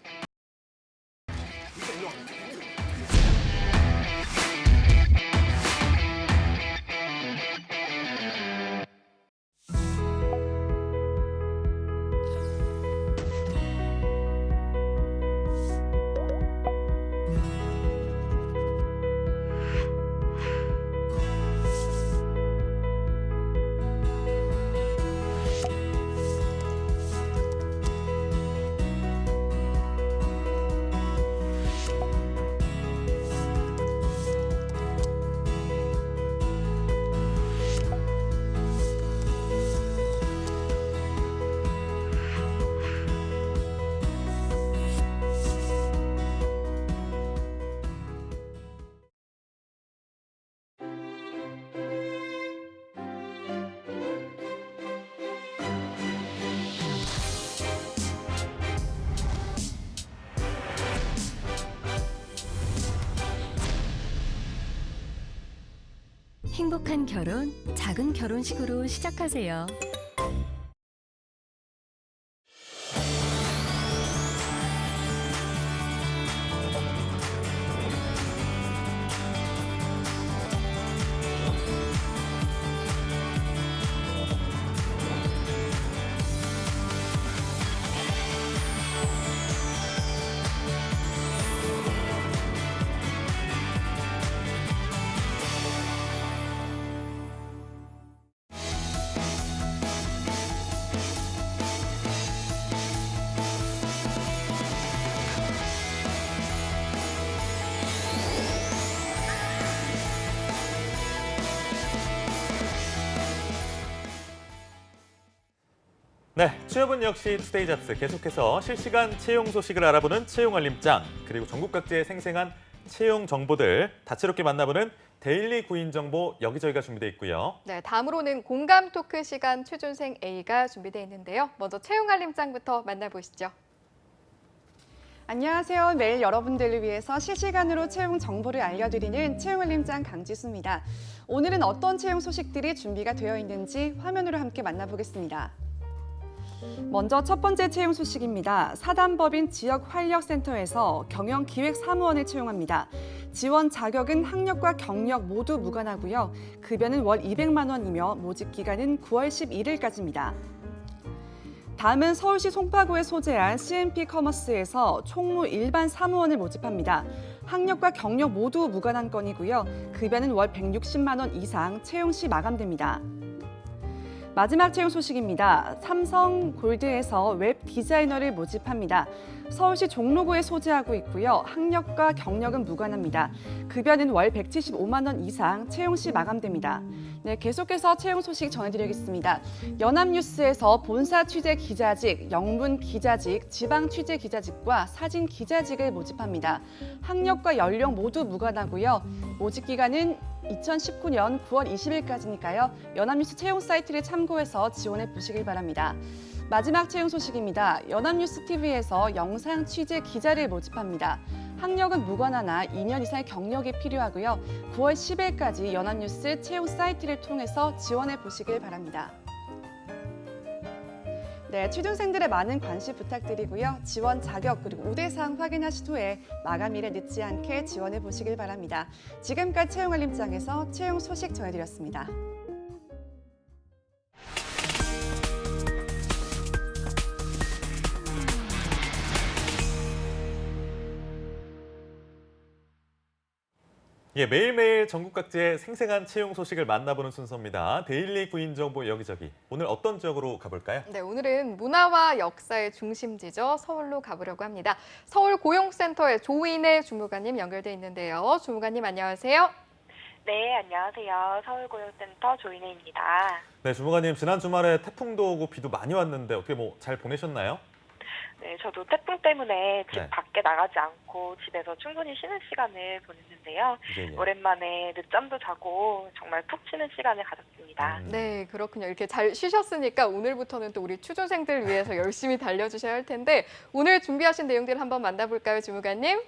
행복한 결혼, 작은 결혼식으로 시작하세요. 네, 취업은 역시 투데이 잡스 계속해서 실시간 채용 소식을 알아보는 채용 알림장, 그리고 전국 각지의 생생한 채용 정보들 다채롭게 만나보는 데일리 구인 정보 여기저기가 준비되어 있고요. 네, 다음으로는 공감 토크 시간 취준생 A가 준비되어 있는데요. 먼저 채용 알림장부터 만나보시죠. 안녕하세요. 매일 여러분들을 위해서 실시간으로 채용 정보를 알려드리는 채용 알림장 강지수입니다. 오늘은 어떤 채용 소식들이 준비가 되어 있는지 화면으로 함께 만나보겠습니다. 먼저 첫 번째 채용 소식입니다. 사단법인 지역활력센터에서 경영기획사무원을 채용합니다. 지원 자격은 학력과 경력 모두 무관하고요. 급여는 월 200만 원이며 모집 기간은 9월 11일까지입니다. 다음은 서울시 송파구에 소재한 CNP 커머스에서 총무 일반 사무원을 모집합니다. 학력과 경력 모두 무관한 건이고요. 급여는 월 160만 원 이상 채용 시 마감됩니다. 마지막 채용 소식입니다. 삼성 골드에서 웹 디자이너를 모집합니다. 서울시 종로구에 소재하고 있고요. 학력과 경력은 무관합니다. 급여는 월 175만 원 이상 채용 시 마감됩니다. 네, 계속해서 채용 소식 전해드리겠습니다. 연합뉴스에서 본사 취재 기자직, 영문 기자직, 지방 취재 기자직과 사진 기자직을 모집합니다. 학력과 연령 모두 무관하고요. 모집 기간은 2019년 9월 20일까지니까요. 연합뉴스 채용 사이트를 참고해서 지원해 보시길 바랍니다. 마지막 채용 소식입니다. 연합뉴스 TV에서 영상 취재 기자를 모집합니다. 학력은 무관하나 2년 이상의 경력이 필요하고요. 9월 10일까지 연합뉴스 채용 사이트를 통해서 지원해 보시길 바랍니다. 네, 취준생들의 많은 관심 부탁드리고요. 지원 자격 그리고 우대사항 확인하신 후에 마감일에 늦지 않게 지원해 보시길 바랍니다. 지금까지 채용 알림장에서 채용 소식 전해드렸습니다. 예, 매일매일 전국 각지의 생생한 채용 소식을 만나보는 순서입니다. 데일리 구인 정보 여기저기. 오늘 어떤 지역으로 가볼까요? 네, 오늘은 문화와 역사의 중심지죠. 서울로 가보려고 합니다. 서울 고용센터의 조인혜 주무관님 연결돼 있는데요. 주무관님 안녕하세요. 네, 안녕하세요. 서울고용센터 조인혜입니다. 네, 주무관님 지난 주말에 태풍도 오고 비도 많이 왔는데 어떻게 잘 보내셨나요? 네, 저도 태풍 때문에 집 네. 밖에 나가지 않고 집에서 충분히 쉬는 시간을 보냈는데요. 예. 오랜만에 늦잠도 자고 정말 푹 쉬는 시간을 가졌습니다. 네, 그렇군요. 이렇게 잘 쉬셨으니까 오늘부터는 또 우리 취준생들 위해서 열심히 달려주셔야 할 텐데 오늘 준비하신 내용들 한번 만나볼까요, 주무관님?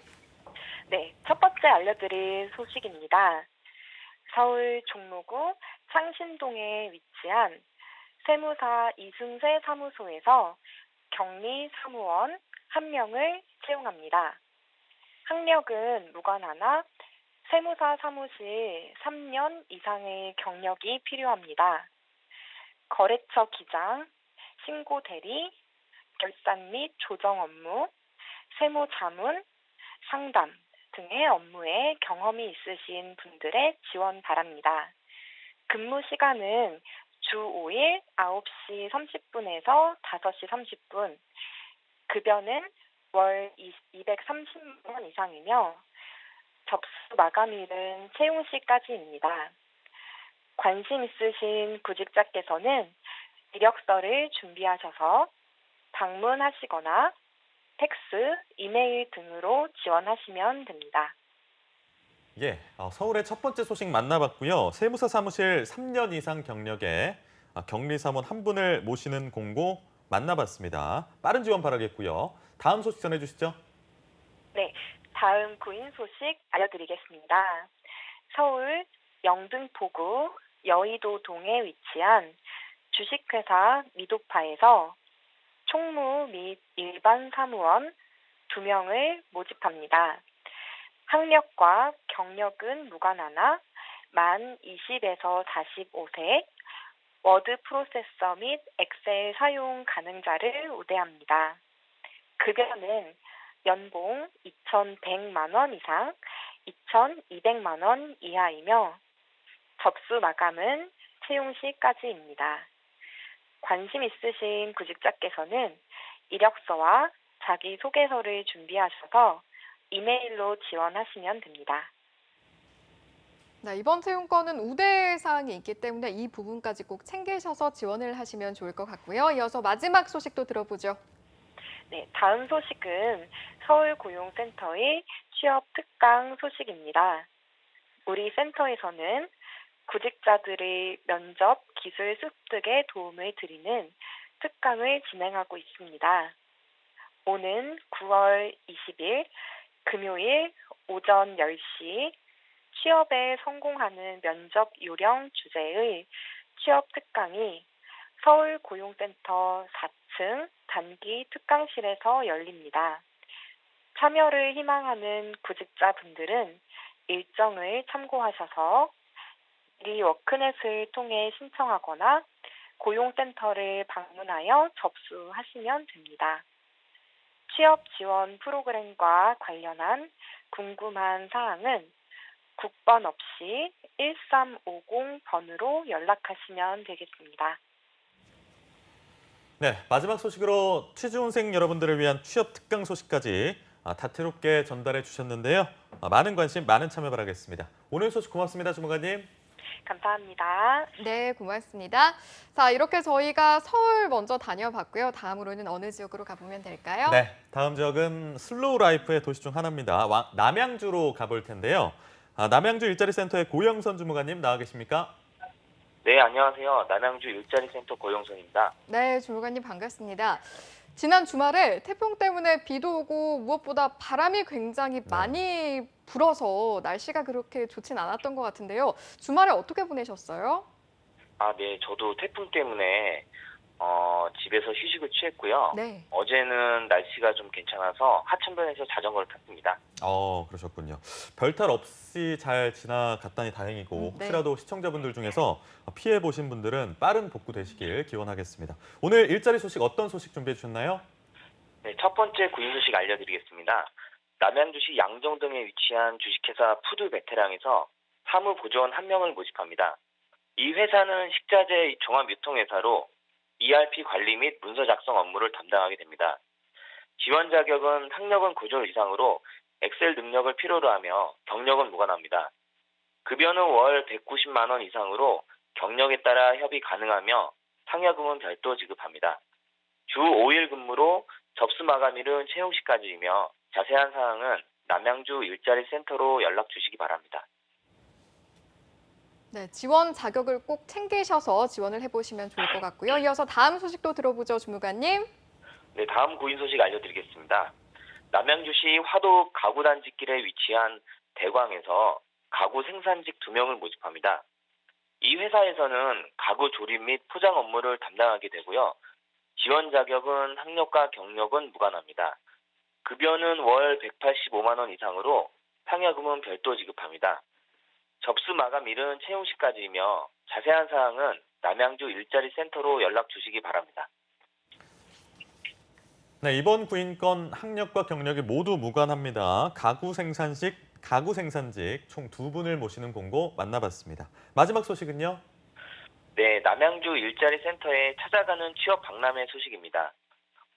네, 첫 번째 알려드릴 소식입니다. 서울 종로구 창신동에 위치한 세무사 이승세 사무소에서 격리 사무원 1명을 채용합니다. 학력은 무관하나 세무사 사무실 3년 이상의 경력이 필요합니다. 거래처 기장, 신고 대리, 결산 및 조정 업무, 세무 자문, 상담 등의 업무에 경험이 있으신 분들의 지원 바랍니다. 근무 시간은 주 5일 9시 30분에서 5시 30분, 급여는 월 230만 원 이상이며 접수 마감일은 채용 시까지입니다. 관심 있으신 구직자께서는 이력서를 준비하셔서 방문하시거나 팩스, 이메일 등으로 지원하시면 됩니다. 예, 서울의 첫 번째 소식 만나봤고요. 세무사 사무실 3년 이상 경력에 격리사무원 1분을 모시는 공고 만나봤습니다. 빠른 지원 바라겠고요. 다음 소식 전해주시죠. 네, 다음 구인 소식 알려드리겠습니다. 서울 영등포구 여의도동에 위치한 주식회사 미도파에서 총무 및 일반 사무원 2명을 모집합니다. 학력과 경력은 무관하나 만 20에서 45세, 워드 프로세서 및 엑셀 사용 가능자를 우대합니다. 급여는 연봉 2,100만 원 이상, 2,200만 원 이하이며 접수 마감은 채용 시까지입니다. 관심 있으신 구직자께서는 이력서와 자기소개서를 준비하셔서 이메일로 지원하시면 됩니다. 네, 이번 채용권은 우대 사항이 있기 때문에 이 부분까지 꼭 챙기셔서 지원을 하시면 좋을 것 같고요. 이어서 마지막 소식도 들어보죠. 네, 다음 소식은 서울고용센터의 취업 특강 소식입니다. 우리 센터에서는 구직자들의 면접, 기술 습득에 도움을 드리는 특강을 진행하고 있습니다. 오는 9월 20일 금요일 오전 10시 취업에 성공하는 면접 요령 주제의 취업 특강이 서울고용센터 4층 단기 특강실에서 열립니다. 참여를 희망하는 구직자분들은 일정을 참고하셔서 미리 워크넷을 통해 신청하거나 고용센터를 방문하여 접수하시면 됩니다. 취업 지원 프로그램과 관련한 궁금한 사항은 국번 없이 1350번으로 연락하시면 되겠습니다. 네, 마지막 소식으로 취준생 여러분들을 위한 취업 특강 소식까지 다채롭게 전달해 주셨는데요. 많은 관심, 많은 참여 바라겠습니다. 오늘 소식 고맙습니다, 주무관님. 감사합니다. 네, 고맙습니다. 자, 이렇게 저희가 서울 먼저 다녀봤고요. 다음으로는 어느 지역으로 가보면 될까요? 네, 다음 지역은 슬로우 라이프의 도시 중 하나입니다. 남양주로 가볼 텐데요. 남양주 일자리센터의 고영선 주무관님 나와 계십니까? 네, 안녕하세요. 남양주 일자리센터 고영선입니다. 네, 주무관님 반갑습니다. 지난 주말에 태풍 때문에 비도 오고 무엇보다 바람이 굉장히 많이 불어서 날씨가 그렇게 좋진 않았던 것 같은데요. 주말에 어떻게 보내셨어요? 네, 저도 태풍 때문에 집에서 휴식을 취했고요. 네. 어제는 날씨가 좀 괜찮아서 하천변에서 자전거를 탔습니다. 그러셨군요. 별탈 없이 잘 지나갔다니 다행이고 혹시라도 시청자분들 중에서 피해 보신 분들은 빠른 복구되시길 기원하겠습니다. 오늘 일자리 소식 어떤 소식 준비해 주셨나요? 네, 첫 번째 구인 소식 알려드리겠습니다. 남양주시 양정동에 위치한 주식회사 푸드베테랑에서 사무보조원 1명을 모집합니다. 이 회사는 식자재 종합유통회사로 ERP 관리 및 문서 작성 업무를 담당하게 됩니다. 지원 자격은 학력은 고졸 이상으로 엑셀 능력을 필요로 하며 경력은 무관합니다. 급여는 월 190만 원 이상으로 경력에 따라 협의 가능하며 상여금은 별도 지급합니다. 주 5일 근무로 접수 마감일은 채용 시까지이며 자세한 사항은 남양주 일자리센터로 연락 주시기 바랍니다. 네, 지원 자격을 꼭 챙기셔서 지원을 해보시면 좋을 것 같고요. 이어서 다음 소식도 들어보죠, 주무관님. 네, 다음 구인 소식 알려드리겠습니다. 남양주시 화도 가구단지길에 위치한 대광에서 가구 생산직 2명을 모집합니다. 이 회사에서는 가구 조립 및 포장 업무를 담당하게 되고요. 지원 자격은 학력과 경력은 무관합니다. 급여는 월 185만 원 이상으로 상여금은 별도 지급합니다. 접수 마감일은 채용 시까지이며 자세한 사항은 남양주 일자리센터로 연락 주시기 바랍니다. 네, 이번 구인건 학력과 경력이 모두 무관합니다. 가구 생산직 총 2분을 모시는 공고 만나봤습니다. 마지막 소식은요? 네, 남양주 일자리센터에 찾아가는 취업 박람회 소식입니다.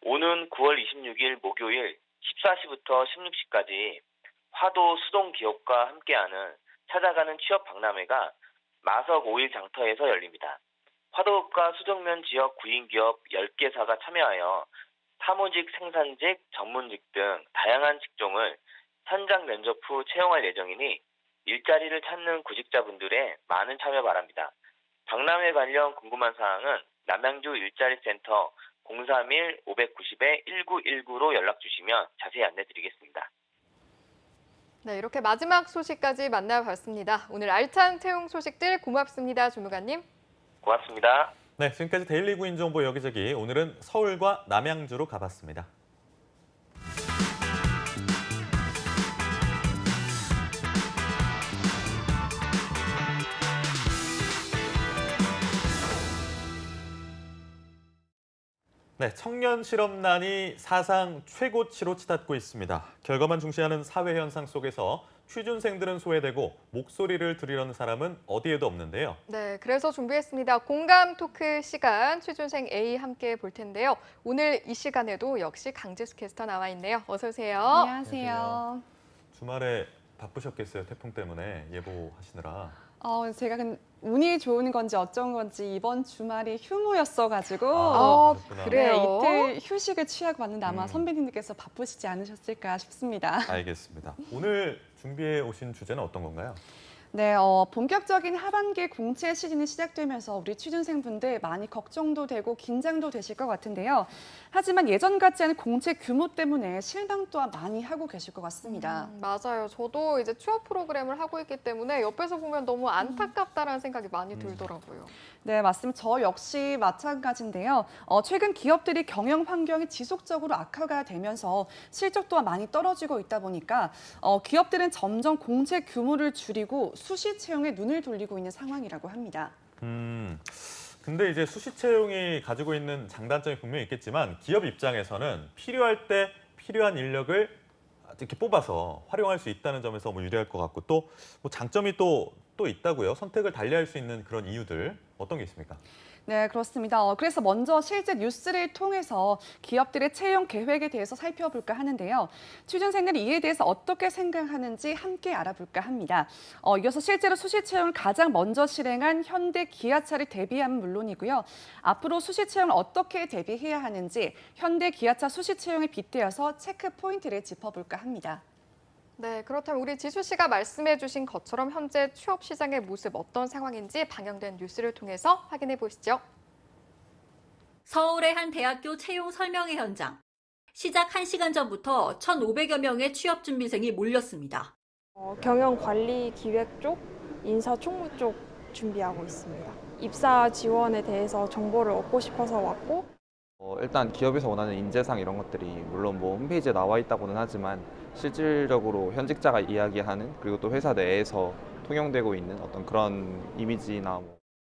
오는 9월 26일 목요일 14시부터 16시까지 화도 수동기업과 함께하는 찾아가는 취업 박람회가 마석 5일 장터에서 열립니다. 화도읍과 수정면 지역 구인기업 10개사가 참여하여 사무직, 생산직, 전문직 등 다양한 직종을 현장 면접 후 채용할 예정이니 일자리를 찾는 구직자분들의 많은 참여 바랍니다. 박람회 관련 궁금한 사항은 남양주 일자리센터 031-590-1919로 연락 주시면 자세히 안내드리겠습니다. 네, 이렇게 마지막 소식까지 만나봤습니다. 오늘 알찬 채용 소식들 고맙습니다, 주무관님. 고맙습니다. 네, 지금까지 데일리 구인 정보 여기저기 오늘은 서울과 남양주로 가봤습니다. 네, 청년 실업난이 사상 최고치로 치닫고 있습니다. 결과만 중시하는 사회 현상 속에서 취준생들은 소외되고 목소리를 들으려는 사람은 어디에도 없는데요. 네, 그래서 준비했습니다. 공감 토크 시간 취준생 A 함께 볼 텐데요. 오늘 이 시간에도 역시 강지수 캐스터 나와 있네요. 어서 오세요. 안녕하세요. 주말에 바쁘셨겠어요. 태풍 때문에 예보하시느라. 제가 운이 좋은 건지 어쩐 건지 이번 주말이 휴무였어가지고 그래요? 네, 이틀 휴식을 취하고 왔는데 아마 선배님들께서 바쁘시지 않으셨을까 싶습니다. 알겠습니다. 오늘 준비해 오신 주제는 어떤 건가요? 네, 본격적인 하반기 공채 시즌이 시작되면서 우리 취준생분들 많이 걱정도 되고 긴장도 되실 것 같은데요. 하지만 예전 같지 않은 공채 규모 때문에 실망 또한 많이 하고 계실 것 같습니다. 맞아요. 저도 이제 취업 프로그램을 하고 있기 때문에 옆에서 보면 너무 안타깝다라는 생각이 많이 들더라고요. 네, 맞습니다. 저 역시 마찬가지인데요. 최근 기업들이 경영 환경이 지속적으로 악화가 되면서 실적 또한 많이 떨어지고 있다 보니까 기업들은 점점 공채 규모를 줄이고 수시 채용에 눈을 돌리고 있는 상황이라고 합니다. 근데 이제 수시 채용이 가지고 있는 장단점이 분명히 있겠지만 기업 입장에서는 필요할 때 필요한 인력을 이렇게 뽑아서 활용할 수 있다는 점에서 유리할 것 같고 또 장점이 또 있다고요. 선택을 달리할 수 있는 그런 이유들 어떤 게 있습니까? 네, 그렇습니다. 그래서 먼저 실제 뉴스를 통해서 기업들의 채용 계획에 대해서 살펴볼까 하는데요. 취준생들이 이에 대해서 어떻게 생각하는지 함께 알아볼까 합니다. 이어서 실제로 수시 채용을 가장 먼저 실행한 현대 기아차를 대비함은 물론이고요. 앞으로 수시 채용을 어떻게 대비해야 하는지 현대 기아차 수시 채용에 빗대어서 체크 포인트를 짚어볼까 합니다. 네, 그렇다면 우리 지수 씨가 말씀해 주신 것처럼 현재 취업 시장의 모습 어떤 상황인지 방영된 뉴스를 통해서 확인해 보시죠. 서울의 한 대학교 채용 설명회 현장. 시작 1시간 전부터 1,500여 명의 취업 준비생이 몰렸습니다. 경영관리 기획 쪽, 인사총무 쪽 준비하고 있습니다. 입사 지원에 대해서 정보를 얻고 싶어서 왔고 일단 기업에서 원하는 인재상 이런 것들이 물론 홈페이지에 나와 있다고는 하지만 실질적으로 현직자가 이야기하는 그리고 또 회사 내에서 통용되고 있는 어떤 그런 이미지나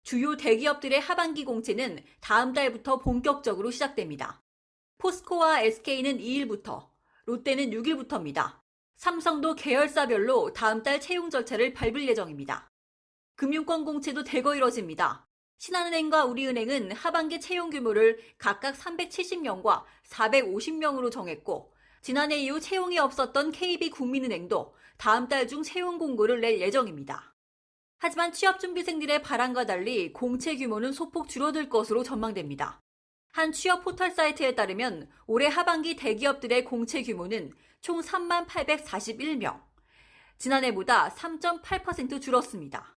주요 대기업들의 하반기 공채는 다음 달부터 본격적으로 시작됩니다. 포스코와 SK는 2일부터, 롯데는 6일부터입니다. 삼성도 계열사별로 다음 달 채용 절차를 밟을 예정입니다. 금융권 공채도 대거 이뤄집니다. 신한은행과 우리은행은 하반기 채용 규모를 각각 370명과 450명으로 정했고 지난해 이후 채용이 없었던 KB국민은행도 다음 달 중 채용 공고를 낼 예정입니다. 하지만 취업준비생들의 바람과 달리 공채 규모는 소폭 줄어들 것으로 전망됩니다. 한 취업 포털 사이트에 따르면 올해 하반기 대기업들의 공채 규모는 총 3841명, 지난해보다 3.8% 줄었습니다.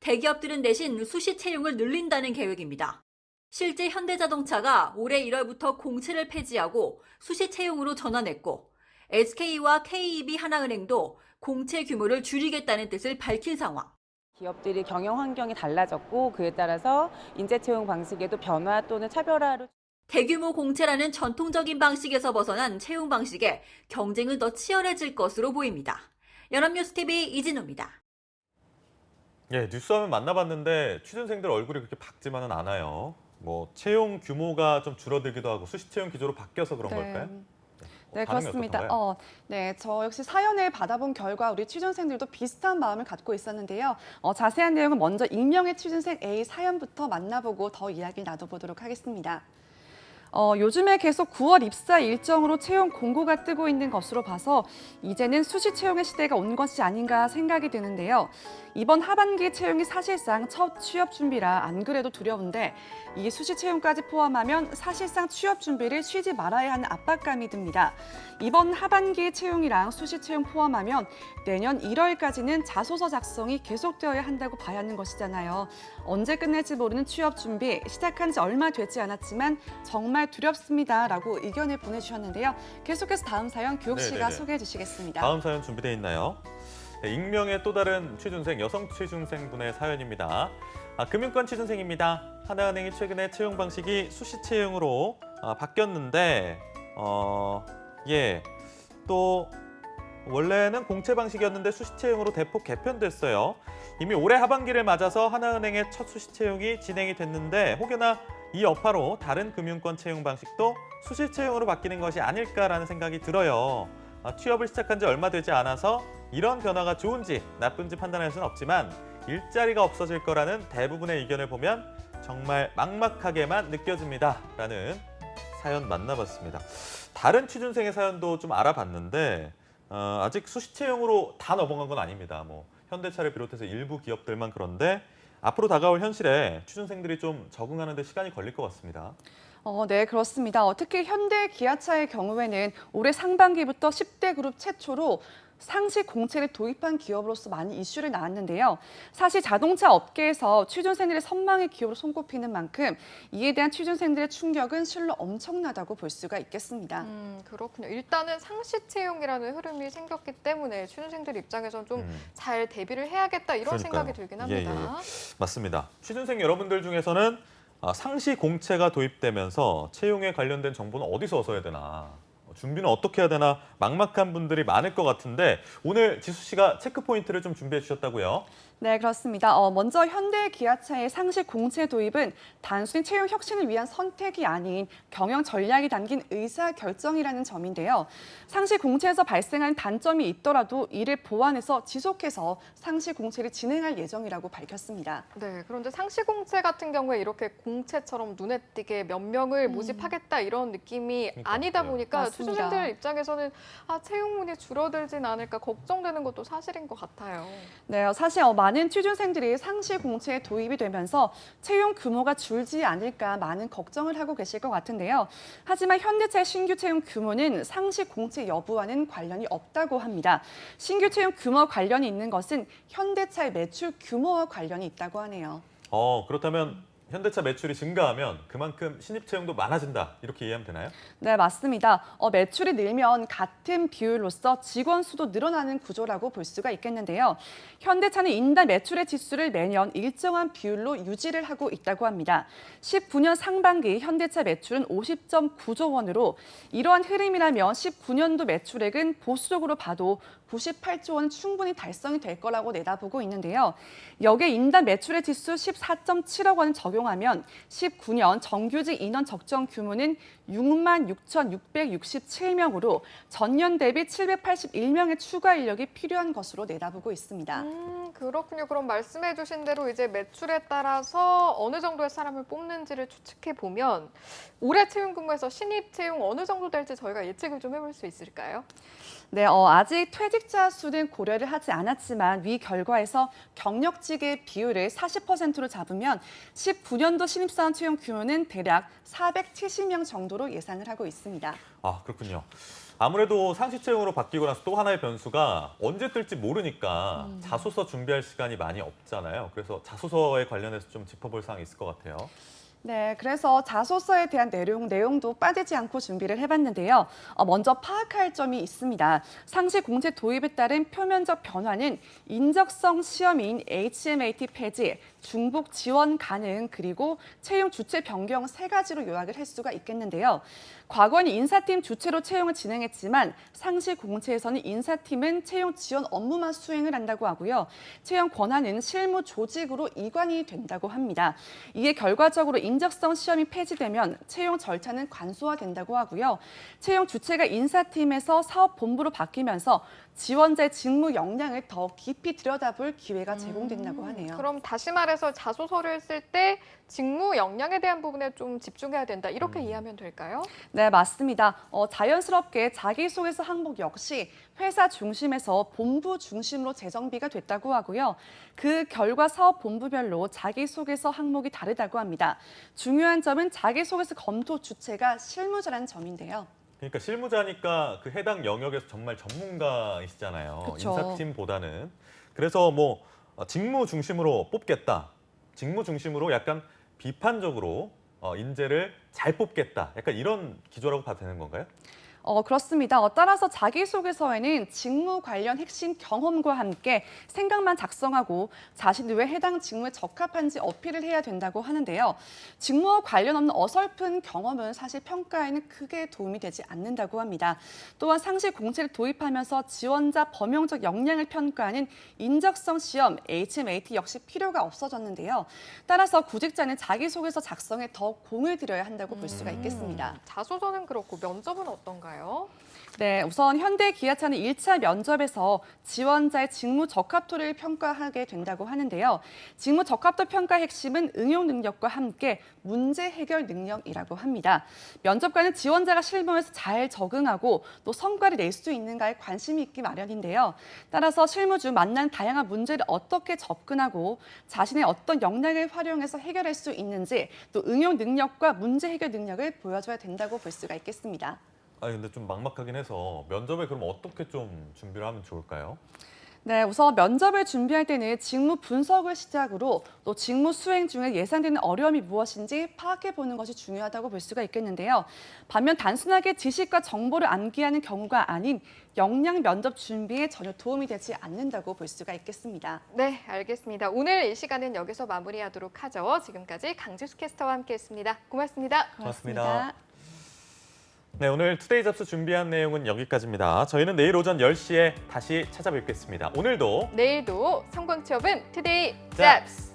대기업들은 대신 수시 채용을 늘린다는 계획입니다. 실제 현대자동차가 올해 1월부터 공채를 폐지하고 수시 채용으로 전환했고 SK와 KEB 하나은행도 공채 규모를 줄이겠다는 뜻을 밝힌 상황. 기업들이 경영 환경이 달라졌고 그에 따라서 인재 채용 방식에도 변화 또는 차별화로 대규모 공채라는 전통적인 방식에서 벗어난 채용 방식에 경쟁은 더 치열해질 것으로 보입니다. 연합뉴스TV 이진우입니다. 예, 뉴스하면 만나봤는데 취준생들 얼굴이 그렇게 밝지만은 않아요. 채용 규모가 좀 줄어들기도 하고 수시 채용 기조로 바뀌어서 그런 걸까요? 네, 그렇습니다. 네, 저 역시 사연을 받아본 결과 우리 취준생들도 비슷한 마음을 갖고 있었는데요. 자세한 내용은 먼저 익명의 취준생 A 사연부터 만나보고 더 이야기를 나눠보도록 하겠습니다. 요즘에 계속 9월 입사 일정으로 채용 공고가 뜨고 있는 것으로 봐서 이제는 수시 채용의 시대가 온 것이 아닌가 생각이 드는데요. 이번 하반기 채용이 사실상 첫 취업 준비라 안 그래도 두려운데 이 수시 채용까지 포함하면 사실상 취업 준비를 쉬지 말아야 하는 압박감이 듭니다. 이번 하반기 채용이랑 수시 채용 포함하면 내년 1월까지는 자소서 작성이 계속되어야 한다고 봐야 하는 것이잖아요. 언제 끝날지 모르는 취업 준비 시작한 지 얼마 되지 않았지만 정말 두렵습니다라고 의견을 보내주셨는데요. 계속해서 다음 사연 교육 씨가 소개해 주시겠습니다. 다음 사연 준비되어 있나요? 네, 익명의 또 다른 취준생, 여성 취준생분의 사연입니다. 금융권 취준생입니다. 하나은행이 최근에 채용 방식이 수시 채용으로 바뀌었는데 또 원래는 공채 방식이었는데 수시 채용으로 대폭 개편됐어요. 이미 올해 하반기를 맞아서 하나은행의 첫 수시 채용이 진행이 됐는데 혹여나 이 여파로 다른 금융권 채용 방식도 수시 채용으로 바뀌는 것이 아닐까라는 생각이 들어요. 취업을 시작한 지 얼마 되지 않아서 이런 변화가 좋은지 나쁜지 판단할 수는 없지만 일자리가 없어질 거라는 대부분의 의견을 보면 정말 막막하게만 느껴집니다. 라는 사연 만나봤습니다. 다른 취준생의 사연도 좀 알아봤는데 아직 수시 채용으로 다 넘어간 건 아닙니다. 뭐 현대차를 비롯해서 일부 기업들만 그런데 앞으로 다가올 현실에 취준생들이 좀 적응하는 데 시간이 걸릴 것 같습니다. 네, 그렇습니다. 특히 현대 기아차의 경우에는 올해 상반기부터 10대 그룹 최초로 상시 공채를 도입한 기업으로서 많은 이슈를 낳았는데요. 사실 자동차 업계에서 취준생들의 선망의 기업으로 손꼽히는 만큼 이에 대한 취준생들의 충격은 실로 엄청나다고 볼 수가 있겠습니다. 그렇군요. 일단은 상시 채용이라는 흐름이 생겼기 때문에 취준생들 입장에서는 좀 잘 대비를 해야겠다 이런 생각이 들긴 합니다. 맞습니다. 취준생 여러분들 중에서는 상시 공채가 도입되면서 채용에 관련된 정보는 어디서 얻어야 되나, 준비는 어떻게 해야 되나 막막한 분들이 많을 것 같은데 오늘 지수 씨가 체크 포인트를 좀 준비해 주셨다고요? 네, 그렇습니다. 먼저 현대 기아차의 상시 공채 도입은 단순히 채용 혁신을 위한 선택이 아닌 경영 전략이 담긴 의사 결정이라는 점인데요. 상시 공채에서 발생하는 단점이 있더라도 이를 보완해서 지속해서 상시 공채를 진행할 예정이라고 밝혔습니다. 네, 그런데 상시 공채 같은 경우에 이렇게 공채처럼 눈에 띄게 몇 명을 모집하겠다 이런 느낌이 아니다 보니까 맞습니다. 취준생들 입장에서는 채용문이 줄어들진 않을까 걱정되는 것도 사실인 것 같아요. 네, 사실 많은 취준생들이 상시 공채에 도입이 되면서 채용 규모가 줄지 않을까 많은 걱정을 하고 계실 것 같은데요. 하지만 현대차의 신규 채용 규모는 상시 공채 여부와는 관련이 없다고 합니다. 신규 채용 규모 관련이 있는 것은 현대차의 매출 규모와 관련이 있다고 하네요. 그렇다면 현대차 매출이 증가하면 그만큼 신입 채용도 많아진다 이렇게 이해하면 되나요? 네, 맞습니다. 매출이 늘면 같은 비율로서 직원 수도 늘어나는 구조라고 볼 수가 있겠는데요. 현대차는 인당 매출의 지수를 매년 일정한 비율로 유지를 하고 있다고 합니다. 19년 상반기 현대차 매출은 50.9조 원으로 이러한 흐름이라면 19년도 매출액은 보수적으로 봐도 98조 원 충분히 달성이 될 거라고 내다보고 있는데요. 여기에 인당 매출의 지수 14.7억 원을 적용하면 19년 정규직 인원 적정 규모는 66,667명으로 전년 대비 781명의 추가 인력이 필요한 것으로 내다보고 있습니다. 그렇군요. 그럼 말씀해 주신 대로 이제 매출에 따라서 어느 정도의 사람을 뽑는지를 추측해 보면 올해 채용 근무에서 신입 채용 어느 정도 될지 저희가 예측을 좀 해볼 수 있을까요? 네, 아직 퇴직자 수는 고려를 하지 않았지만 위 결과에서 경력직의 비율을 40%로 잡으면 19년도 신입사원 채용 규모는 대략 470명 정도로 예상을 하고 있습니다. 그렇군요. 아무래도 상시 채용으로 바뀌고 나서 또 하나의 변수가 언제 뜰지 모르니까 자소서 준비할 시간이 많이 없잖아요. 그래서 자소서에 관련해서 좀 짚어볼 사항이 있을 것 같아요. 네, 그래서 자소서에 대한 내용도 빠지지 않고 준비를 해봤는데요. 먼저 파악할 점이 있습니다. 상시 공채 도입에 따른 표면적 변화는 인적성 시험인 HMAT 폐지, 중복 지원 가능, 그리고 채용 주체 변경 3가지로 요약을 할 수가 있겠는데요. 과거에는 인사팀 주체로 채용을 진행했지만 상시 공채에서는 인사팀은 채용 지원 업무만 수행을 한다고 하고요. 채용 권한은 실무 조직으로 이관이 된다고 합니다. 이에 결과적으로 인적성 시험이 폐지되면 채용 절차는 간소화된다고 하고요. 채용 주체가 인사팀에서 사업본부로 바뀌면서 지원자의 직무 역량을 더 깊이 들여다볼 기회가 제공된다고 하네요. 그럼 다시 말해서 자소서를 쓸 때 직무 역량에 대한 부분에 좀 집중해야 된다. 이렇게 이해하면 될까요? 네, 맞습니다. 자연스럽게 자기소개서 항목 역시 회사 중심에서 본부 중심으로 재정비가 됐다고 하고요. 그 결과 사업 본부별로 자기소개서 항목이 다르다고 합니다. 중요한 점은 자기소개서 검토 주체가 실무자라는 점인데요. 그러니까 실무자니까 그 해당 영역에서 정말 전문가이시잖아요. 그쵸. 인사팀보다는. 그래서 직무 중심으로 뽑겠다. 직무 중심으로 약간 비판적으로 인재를 잘 뽑겠다. 약간 이런 기조라고 봐도 되는 건가요? 그렇습니다. 따라서 자기소개서에는 직무 관련 핵심 경험과 함께 생각만 작성하고 자신이 왜 해당 직무에 적합한지 어필을 해야 된다고 하는데요. 직무와 관련 없는 어설픈 경험은 사실 평가에는 크게 도움이 되지 않는다고 합니다. 또한 상시 공채를 도입하면서 지원자 범용적 역량을 평가하는 인적성 시험 HMAT 역시 필요가 없어졌는데요. 따라서 구직자는 자기소개서 작성에 더 공을 들여야 한다고 볼 수가 있겠습니다. 자소서는 그렇고 면접은 어떤가요? 네, 우선 현대 기아차는 1차 면접에서 지원자의 직무 적합도를 평가하게 된다고 하는데요. 직무 적합도 평가의 핵심은 응용 능력과 함께 문제 해결 능력이라고 합니다. 면접관은 지원자가 실무에서 잘 적응하고 또 성과를 낼 수 있는가에 관심이 있기 마련인데요. 따라서 실무 중 만난 다양한 문제를 어떻게 접근하고 자신의 어떤 역량을 활용해서 해결할 수 있는지 또 응용 능력과 문제 해결 능력을 보여줘야 된다고 볼 수가 있겠습니다. 근데 좀 막막하긴 해서 면접에 그럼 어떻게 좀 준비를 하면 좋을까요? 네, 우선 면접을 준비할 때는 직무 분석을 시작으로 또 직무 수행 중에 예상되는 어려움이 무엇인지 파악해 보는 것이 중요하다고 볼 수가 있겠는데요. 반면 단순하게 지식과 정보를 암기하는 경우가 아닌 역량 면접 준비에 전혀 도움이 되지 않는다고 볼 수가 있겠습니다. 네, 알겠습니다. 오늘 이 시간은 여기서 마무리하도록 하죠. 지금까지 강지수 캐스터와 함께했습니다. 고맙습니다. 고맙습니다. 네, 오늘 투데이 잡스 준비한 내용은 여기까지입니다. 저희는 내일 오전 10시에 다시 찾아뵙겠습니다. 오늘도 내일도 성공 취업은 투데이 잡스!